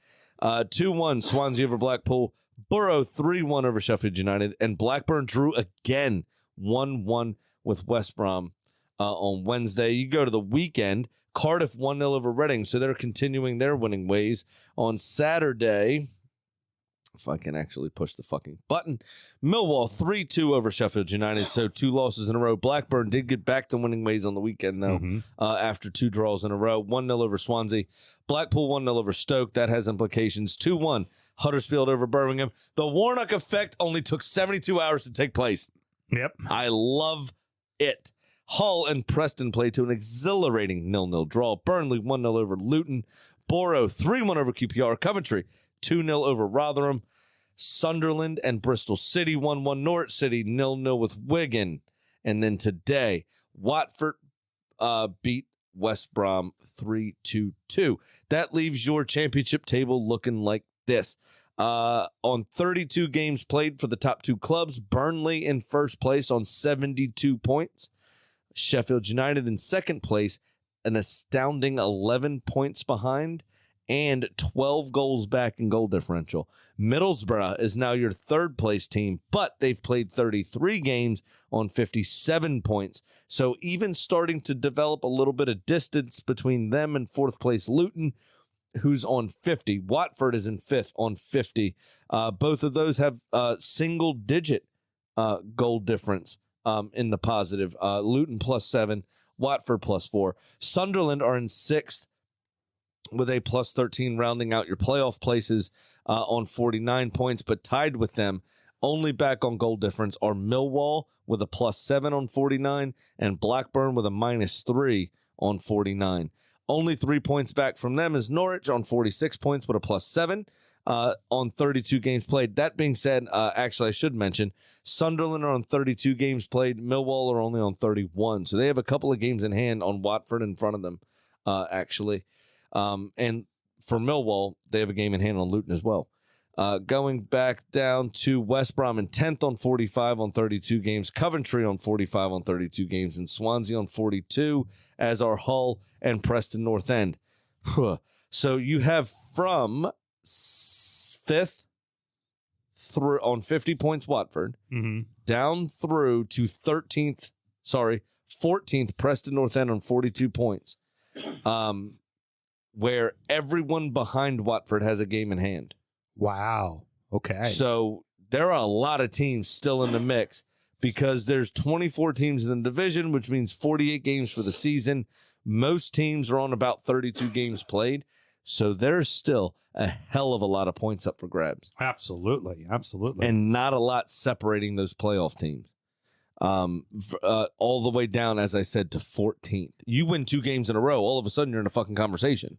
2-1 Swansea over Blackpool. Borough 3-1 over Sheffield United. And Blackburn drew again 1-1 with West Brom on Wednesday. You go to the weekend. Cardiff 1-0 over Reading, so they're continuing their winning ways. On Saturday, if I can actually push the fucking button, Millwall 3-2 over Sheffield United, so 2 losses in a row. Blackburn did get back to winning ways on the weekend, though, after 2 draws in a row. 1-0 over Swansea. Blackpool 1-0 over Stoke. That has implications. 2-1 Huddersfield over Birmingham. The Warnock effect only took 72 hours to take place. Yep. I love it. Hull and Preston played to an exhilarating 0-0 draw. Burnley 1-0 over Luton. Borough 3-1 over QPR. Coventry 2-0 over Rotherham. Sunderland and Bristol City 1-1. Norwich City 0-0 with Wigan. And then today, Watford beat West Brom 3-2. That leaves your championship table looking like this. On 32 games played for the top 2 clubs, Burnley in first place on 72 points. Sheffield United in second place, an astounding 11 points behind and 12 goals back in goal differential. Middlesbrough is now your third place team, but they've played 33 games on 57 points. So even starting to develop a little bit of distance between them and fourth place Luton, who's on 50. Watford is in fifth on 50. Both of those have single digit goal difference. In the positive. Luton +7, Watford +4. Sunderland are in 6th with a +13, rounding out your playoff places on 49 points, but tied with them, only back on goal difference, are Millwall with a +7 on 49 and Blackburn with a -3 on 49. Only 3 points back from them is Norwich on 46 points with a +7. On 32 games played. That being said, actually, I should mention, Sunderland are on 32 games played. Millwall are only on 31. So they have a couple of games in hand on Watford in front of them, actually. And for Millwall, they have a game in hand on Luton as well. Going back down to West Brom in 10th on 45 on 32 games. Coventry on 45 on 32 games. And Swansea on 42, as are Hull and Preston North End. So you have from 5th through on 50 points Watford, down through to 14th Preston North End on 42 points, where everyone behind Watford has a game in hand. Wow. Okay. So there are a lot of teams still in the mix because there's 24 teams in the division, which means 48 games for the season. Most teams are on about 32 games played. So there's still a hell of a lot of points up for grabs. Absolutely. And not a lot separating those playoff teams. All the way down, as I said, to 14th. You win 2 games in a row, all of a sudden you're in a fucking conversation.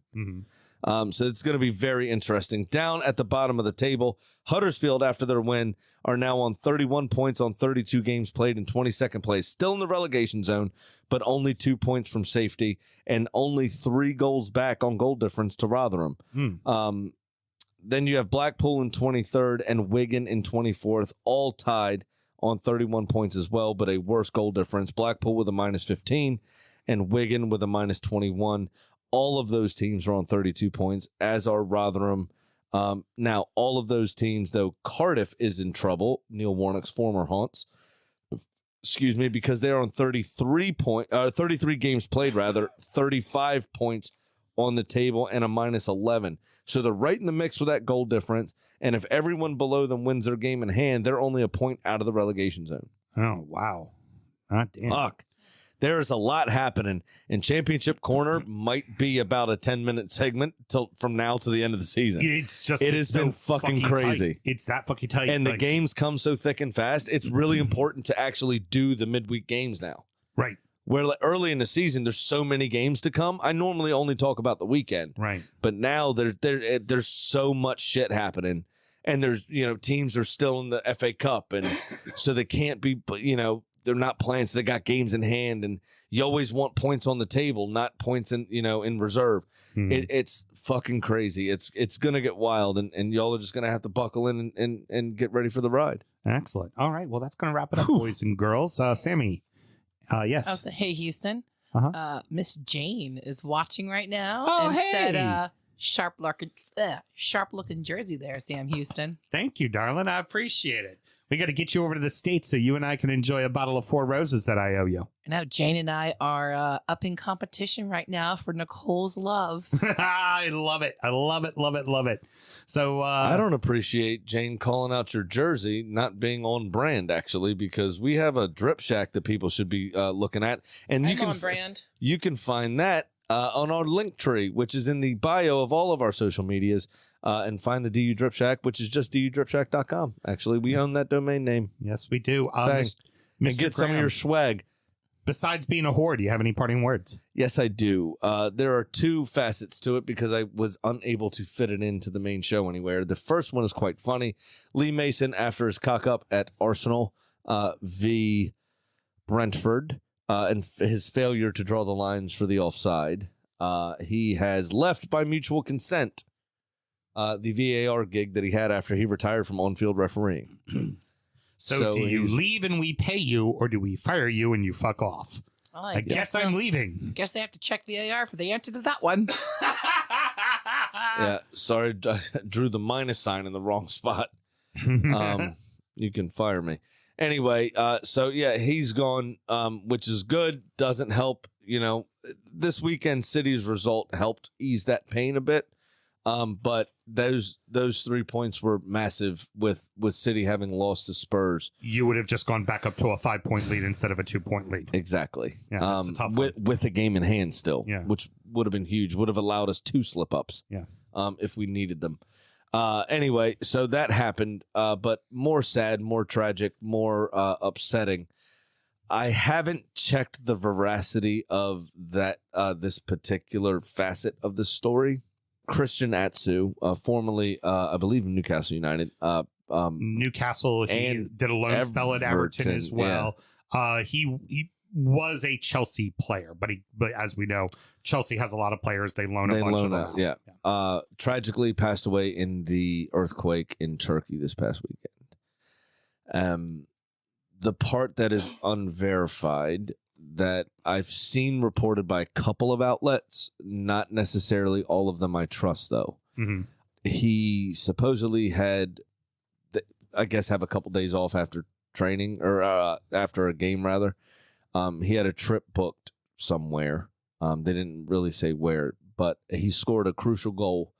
So it's going to be very interesting. Down at the bottom of the table, Huddersfield, after their win, are now on 31 points on 32 games played in 22nd place. Still in the relegation zone, but only 2 points from safety and only 3 goals back on goal difference to Rotherham. Then you have Blackpool in 23rd and Wigan in 24th, all tied on 31 points as well, but a worse goal difference. Blackpool with a -15 and Wigan with a -21. All of those teams are on 32 points, as are Rotherham. Now, all of those teams, though, Cardiff is in trouble, Neil Warnock's former haunts. excuse me, because they're on 33 games played, 35 points on the table and a minus 11. So they're right in the mix with that goal difference. And if everyone below them wins their game in hand, they're only a point out of the relegation zone. Oh, wow. God damn. Fuck. There is a lot happening, and Championship Corner might be about a 10-minute segment from now to the end of the season. It has been fucking crazy. Tight. It's that fucking tight. And the games come so thick and fast. It's really important to actually do the midweek games now. Right. Where early in the season, there's so many games to come. I normally only talk about the weekend. Right. But now there's so much shit happening. And there's, teams are still in the FA Cup. And so they can't be, they're not playing, so they got games in hand, and you always want points on the table, not points in reserve. It's fucking crazy. It's gonna get wild, and y'all are just gonna have to buckle in and get ready for the ride. Excellent. All right, well, that's gonna wrap it up, boys and girls. Sammy, yes. I'll say, hey, Houston. Miss Jane is watching right now. Oh, and hey. said, sharp looking jersey there, Sam Houston. Thank you, darling. I appreciate it. We got to get you over to the States so you and I can enjoy a bottle of Four Roses that I owe you. Now, Jane and I are up in competition right now for Nicole's love. I love it. I love it, love it, love it. So I don't appreciate Jane calling out your jersey not being on brand, actually, because we have a drip shack that people should be looking at. And I'm on brand. You can find that on our link tree, which is in the bio of all of our social medias. And find the DU Drip Shack, which is just dudripshack.com. Actually, we own that domain name. Yes, we do. And get some of your swag. Besides being a whore, do you have any parting words? Yes, I do. There are two facets to it because I was unable to fit it into the main show anywhere. The first one is quite funny. Lee Mason, after his cock up at Arsenal v. Brentford and his failure to draw the lines for the offside, he has left by mutual consent the VAR gig that he had after he retired from on-field refereeing. So do you leave and we pay you, or do we fire you and you fuck off? Well, I guess I'm leaving. Guess they have to check VAR for the answer to that one. Yeah, sorry, I drew the minus sign in the wrong spot. You can fire me. Anyway, so yeah, he's gone, which is good. Doesn't help, this weekend City's result helped ease that pain a bit. But those 3 points were massive with City having lost to Spurs. You would have just gone back up to a 5-point lead instead of a 2-point lead. Exactly. Yeah, that's a tough one. With a game in hand still, yeah. Which would have been huge. Would have allowed us 2 slip-ups. Yeah. If we needed them. Anyway, so that happened, but more sad, more tragic, more upsetting. I haven't checked the veracity of that this particular facet of the story. Christian Atsu, formerly, I believe, Newcastle United. Newcastle, he did a loan spell at Everton as well. Yeah. He was a Chelsea player, but as we know, Chelsea has a lot of players. They loan a bunch of them out. Yeah. Tragically passed away in the earthquake in Turkey this past weekend. The part that is unverified that I've seen reported by a couple of outlets, not necessarily all of them I trust, though. Mm-hmm. He supposedly had, I guess, have a couple days off after training or after a game, rather. He had a trip booked somewhere. They didn't really say where, but he scored a crucial goal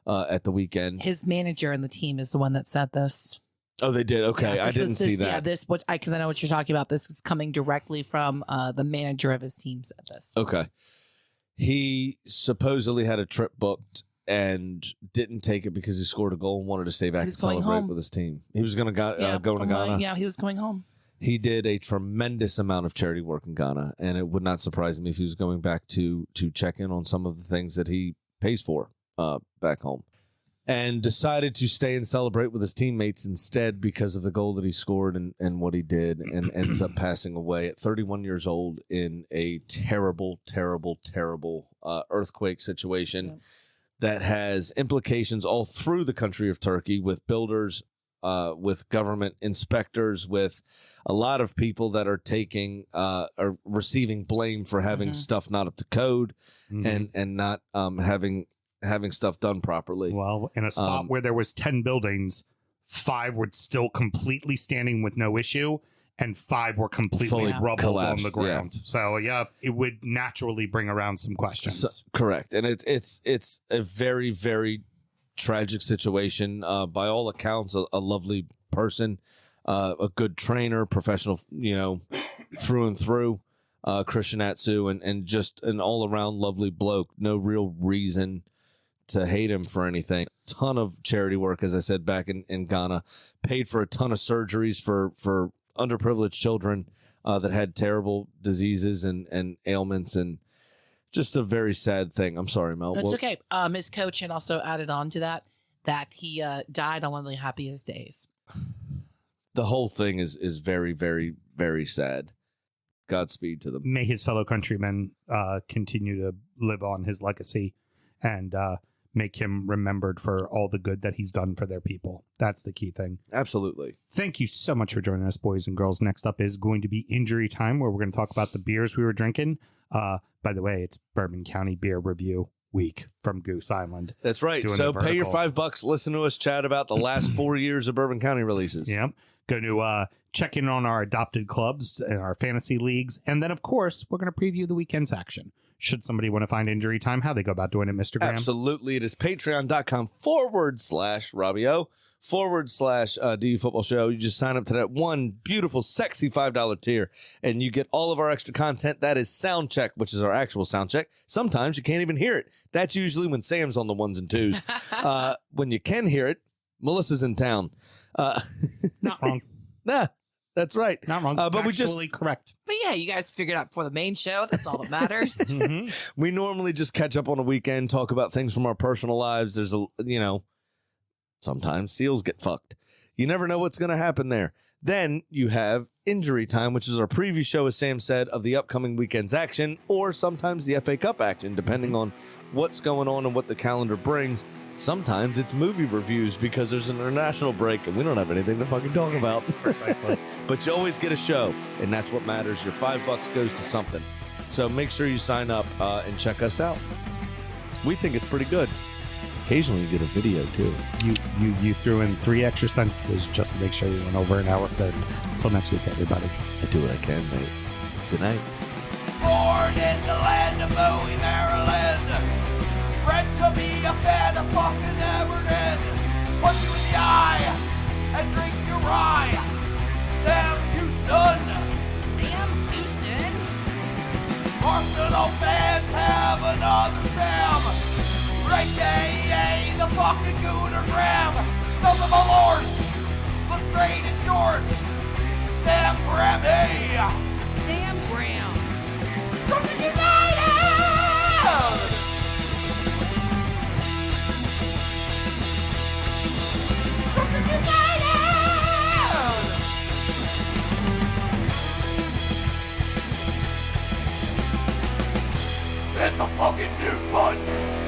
at the weekend. His manager and the team is the one that said this. Oh, they did? Okay, I didn't see that. Yeah, because I know what you're talking about. This is coming directly from the manager of his team said this. Okay. He supposedly had a trip booked and didn't take it because he scored a goal and wanted to stay back and celebrate with his team. He was going to go to Ghana. Yeah, he was going home. He did a tremendous amount of charity work in Ghana, and it would not surprise me if he was going back to check in on some of the things that he pays for back home. And decided to stay and celebrate with his teammates instead because of the goal that he scored and what he did, and ends up passing away at 31 years old in a terrible, terrible, terrible earthquake situation that has implications all through the country of Turkey with builders, with government inspectors, with a lot of people that are taking are receiving blame for having stuff not up to code and not having stuff done properly. Well, in a spot where there was 10 buildings, 5 were still completely standing with no issue, and 5 were completely Fully rubbled collapsed, on the ground. So yeah, it would naturally bring around some questions. Correct, and it's a very, very tragic situation. By all accounts, a lovely person, a good trainer, professional, through and through. Christian Atsu, and just an all around lovely bloke. No real reason to hate him for anything. Ton of charity work, as I said, back in Ghana. Paid for a ton of surgeries for underprivileged children that had terrible diseases and ailments, and just a very sad thing. I'm sorry, Mel. It's okay. His coach had also added on to that he died on one of the happiest days. The whole thing is very, very, very sad. Godspeed to them. May his fellow countrymen continue to live on his legacy and make him remembered for all the good that he's done for their people. That's the key thing. Absolutely. Thank you so much for joining us, boys and girls. Next up is going to be Injury Time, where we're going to talk about the beers we were drinking. By the way, it's Bourbon County Beer Review Week from Goose Island. That's right. So pay your $5, listen to us chat about the last 4 years of Bourbon County releases. Yep. Going to check in on our adopted clubs and our fantasy leagues. And then, of course, we're going to preview the weekend's action. Should somebody want to find Injury Time, how they go about doing it, Mr. Graham? Absolutely. It is patreon.com/Robbio/DU Football Show. You just sign up to that one beautiful, sexy $5 tier, and you get all of our extra content. That is Sound Check, which is our actual sound check. Sometimes you can't even hear it. That's usually when Sam's on the 1s and 2s. When you can hear it, Melissa's in town. Not wrong. Nah, that's right. Not wrong. But we just correct. But yeah, you guys figured out for the main show. That's all that matters. we normally just catch up on a weekend, talk about things from our personal lives. There's sometimes seals get fucked. You never know what's going to happen there. Then you have Injury Time, which is our preview show, as Sam said, of the upcoming weekend's action, or sometimes the FA Cup action, depending on what's going on and what the calendar brings. Sometimes it's movie reviews because there's an international break and we don't have anything to fucking talk about. Precisely. But you always get a show, and that's what matters. Your $5 goes to something. So make sure you sign up and check us out. We think it's pretty good. Occasionally you get a video too. You threw in 3 extra sentences just to make sure we went over an hour 30. Until next week, everybody. I do what I can, mate. Good night. Born in the land of Bowie, Maryland. Bred to be a fan of fucking Everton. Punch you in the eye and drink your rye. Sam Houston. Sam Houston. Arsenal fans have another Sam. Right day, the fucking Gooner Graham. Smells of my lord. Looks great in shorts. Sam Graham, hey. Sam Graham. Drunkard United! Drunkard United! Hit the fucking mute button!